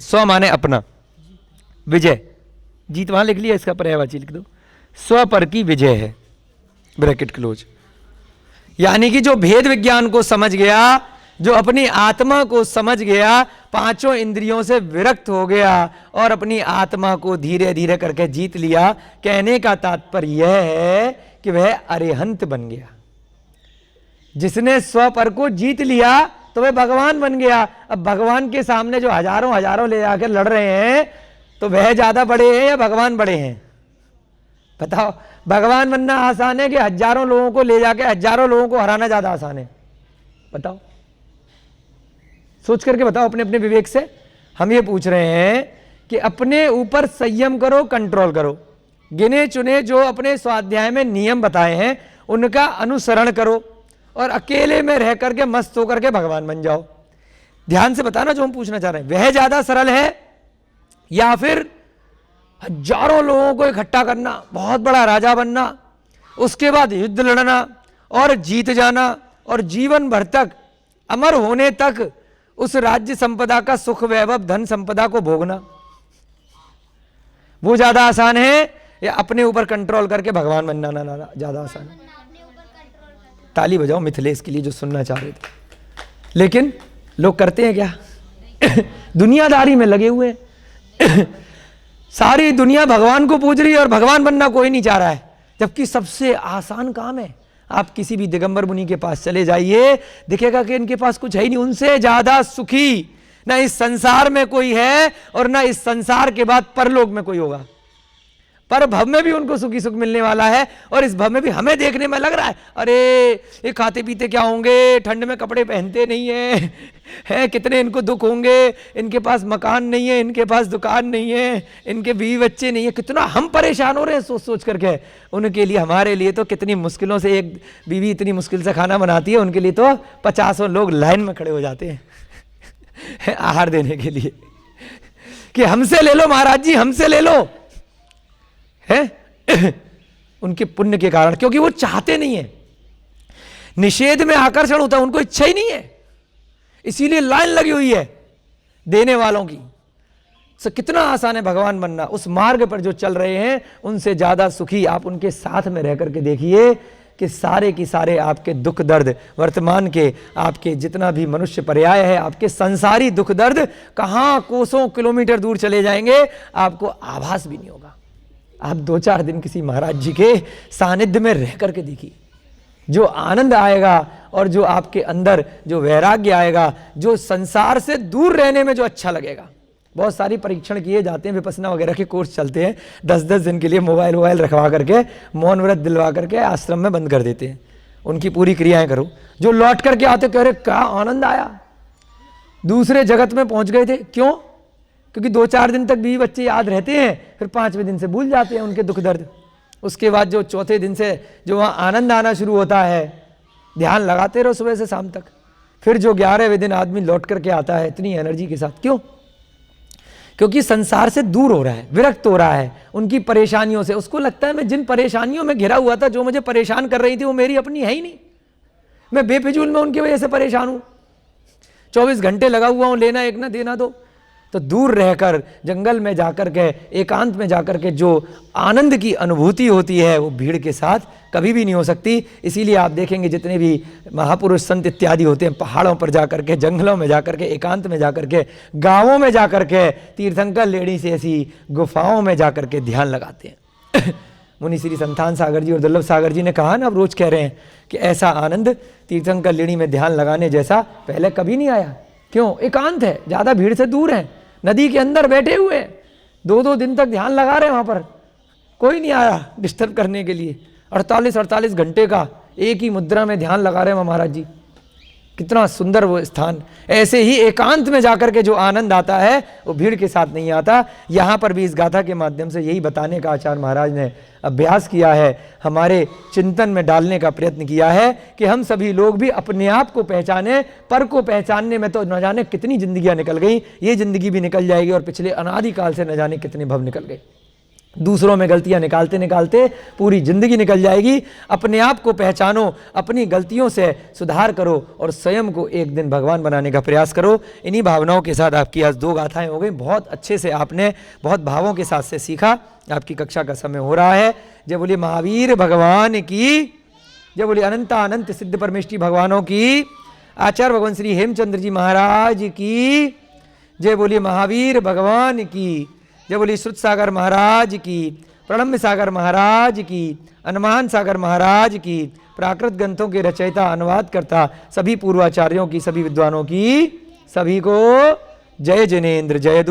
S1: स्व माने अपना, विजय, जीत वहां लिख लिया, इसका पर्यायवाची लिख दो। स्व पर की विजय है, ब्रैकेट क्लोज। यानी कि जो भेद विज्ञान को समझ गया, जो अपनी आत्मा को समझ गया, पांचों इंद्रियों से विरक्त हो गया और अपनी आत्मा को धीरे धीरे करके जीत लिया, कहने का तात्पर्य यह है कि वह अरिहंत बन गया। जिसने स्व पर को जीत लिया तो वह भगवान बन गया। अब भगवान के सामने जो हजारों हजारों ले जाकर लड़ रहे हैं, तो वह ज्यादा बड़े हैं या भगवान बड़े हैं? बताओ, भगवान बनना आसान है कि हजारों लोगों को ले जाके हजारों लोगों को हराना ज्यादा आसान है? बताओ, सोच करके बताओ अपने अपने विवेक से। हम ये पूछ रहे हैं कि अपने ऊपर संयम करो, कंट्रोल करो, गिने चुने जो अपने स्वाध्याय में नियम बताए हैं उनका अनुसरण करो और अकेले में रह करके मस्त होकर के भगवान बन जाओ। ध्यान से बताना जो हम पूछना चाह रहे हैं, वह ज्यादा सरल है या फिर हजारों लोगों को इकट्ठा करना, बहुत बड़ा राजा बनना, उसके बाद युद्ध लड़ना और जीत जाना और जीवन भर तक, अमर होने तक उस राज्य संपदा का सुख वैभव धन संपदा को भोगना? वो ज्यादा आसान है या अपने ऊपर कंट्रोल करके भगवान बनना ना ज्यादा आसान है? ताली बजाओ मिथिलेश के लिए जो सुनना चाह रहे थे। लेकिन लोग करते हैं क्या? दुनियादारी में लगे हुए हैं। सारी दुनिया भगवान को पूज रही है और भगवान बनना कोई नहीं चाह रहा है, जबकि सबसे आसान काम है। आप किसी भी दिगंबर मुनि के पास चले जाइए, दिखेगा कि इनके पास कुछ है ही नहीं। उनसे ज्यादा सुखी ना इस संसार में कोई है और ना इस संसार के बाद परलोक में कोई होगा। पर भव में भी उनको सुखी सुख मिलने वाला है और इस भव में भी हमें देखने में लग रहा है अरे ये खाते पीते क्या होंगे, ठंड में कपड़े पहनते नहीं है, कितने इनको दुख होंगे, इनके पास मकान नहीं है, इनके पास दुकान नहीं है, इनके बीवी बच्चे नहीं है, कितना हम परेशान हो रहे हैं सोच सोच करके। उनके लिए, हमारे लिए तो कितनी मुश्किलों से एक बीवी इतनी मुश्किल से खाना बनाती है, उनके लिए तो 50 लोग लाइन में खड़े हो जाते हैं आहार देने के लिए कि हमसे ले लो महाराज जी, हमसे ले लो, है उनके पुण्य के कारण, क्योंकि वो चाहते नहीं है। निषेध में आकर्षण होता है, उनको इच्छा ही नहीं है, इसीलिए लाइन लगी हुई है देने वालों की। सो कितना आसान है भगवान बनना। उस मार्ग पर जो चल रहे हैं उनसे ज्यादा सुखी आप उनके साथ में रह करके देखिए कि सारे की सारे आपके दुख दर्द, वर्तमान के आपके जितना भी मनुष्य पर्याय है, आपके संसारी दुख दर्द कहां कोसों किलोमीटर दूर चले जाएंगे, आपको आभास भी नहीं होगा। आप 2-4 दिन किसी महाराज जी के सानिध्य में रह करके देखिए, जो आनंद आएगा और जो आपके अंदर जो वैराग्य आएगा, जो संसार से दूर रहने में जो अच्छा लगेगा। बहुत सारी परीक्षण किए जाते हैं, विपस्सना वगैरह के कोर्स चलते हैं, 10-10 दिन के लिए मोबाइल वोबाइल रखवा करके, मौन व्रत दिलवा करके आश्रम में बंद कर देते हैं। उनकी पूरी क्रियाएं करो, जो लौट करके आते कह रहे क्या आनंद आया, दूसरे जगत में पहुंच गए थे। क्यों? क्योंकि 2-4 दिन तक बीवी बच्चे याद रहते हैं, फिर 5वें दिन से भूल जाते हैं उनके दुख दर्द। उसके बाद जो चौथे दिन से जो वहाँ आनंद आना शुरू होता है, ध्यान लगाते रहो सुबह से शाम तक। फिर जो 11वें दिन आदमी लौट करके आता है इतनी एनर्जी के साथ। क्यों? क्योंकि संसार से दूर हो रहा है, विरक्त हो रहा है उनकी परेशानियों से। उसको लगता है मैं जिन परेशानियों में घिरा हुआ था, जो मुझे परेशान कर रही थी, वो मेरी अपनी है ही नहीं, मैं बेफिजूल में उनकी वजह से परेशान हूँ, 24 घंटे लगा हुआ हूँ, लेना एक ना देना दो। तो दूर रहकर जंगल में जाकर के, एकांत में जाकर के जो आनंद की अनुभूति होती है, वो भीड़ के साथ कभी भी नहीं हो सकती। इसीलिए आप देखेंगे जितने भी महापुरुष संत इत्यादि होते हैं, पहाड़ों पर जाकर के, जंगलों में जाकर के, एकांत में जाकर के, गांवों में जाकर के, तीर्थंकर लेडी से ऐसी गुफाओं में जाकर के ध्यान लगाते हैं। मुनि श्री संतान सागर जी और दुर्लभ सागर जी ने कहा ना, अब रोज कह रहे हैं कि ऐसा आनंद तीर्थंकर लेडी में ध्यान लगाने जैसा पहले कभी नहीं आया। क्यों? एकांत है, ज़्यादा भीड़ से दूर है, नदी के अंदर बैठे हुए, 2-2 दिन तक ध्यान लगा रहे हैं, वहाँ पर कोई नहीं आया डिस्टर्ब करने के लिए। 48-48 घंटे का एक ही मुद्रा में ध्यान लगा रहे हैं महाराज जी। कितना सुंदर वो स्थान। ऐसे ही एकांत में जाकर के जो आनंद आता है वो भीड़ के साथ नहीं आता। यहाँ पर भी इस गाथा के माध्यम से यही बताने का आचार्य महाराज ने अभ्यास किया है, हमारे चिंतन में डालने का प्रयत्न किया है कि हम सभी लोग भी अपने आप को पहचाने। पर को पहचानने में तो न जाने कितनी जिंदगियां निकल गई, ये जिंदगी भी निकल जाएगी और पिछले अनादिकाल से न जाने कितने भव निकल गए। दूसरों में गलतियां निकालते निकालते पूरी जिंदगी निकल जाएगी। अपने आप को पहचानो, अपनी गलतियों से सुधार करो और स्वयं को एक दिन भगवान बनाने का प्रयास करो। इन्हीं भावनाओं के साथ आपकी आज 2 गाथाएं हो गई। बहुत अच्छे से आपने बहुत भावों के साथ से सीखा। आपकी कक्षा का समय हो रहा है। जय बोलिए महावीर भगवान की, जय बोलिए अनंत सिद्ध परमेष्टि भगवानों की, आचार्य भगवान श्री हेमचंद्र जी महाराज की, जय बोलिए महावीर भगवान की, जय बोलिए श्रुत सागर महाराज की, प्रणम्य सागर महाराज की, अनुमान सागर महाराज की, प्राकृत ग्रंथों के रचयिता अनुवाद करता सभी पूर्वाचार्यों की, सभी विद्वानों की, सभी को जय जिनेन्द्र जय।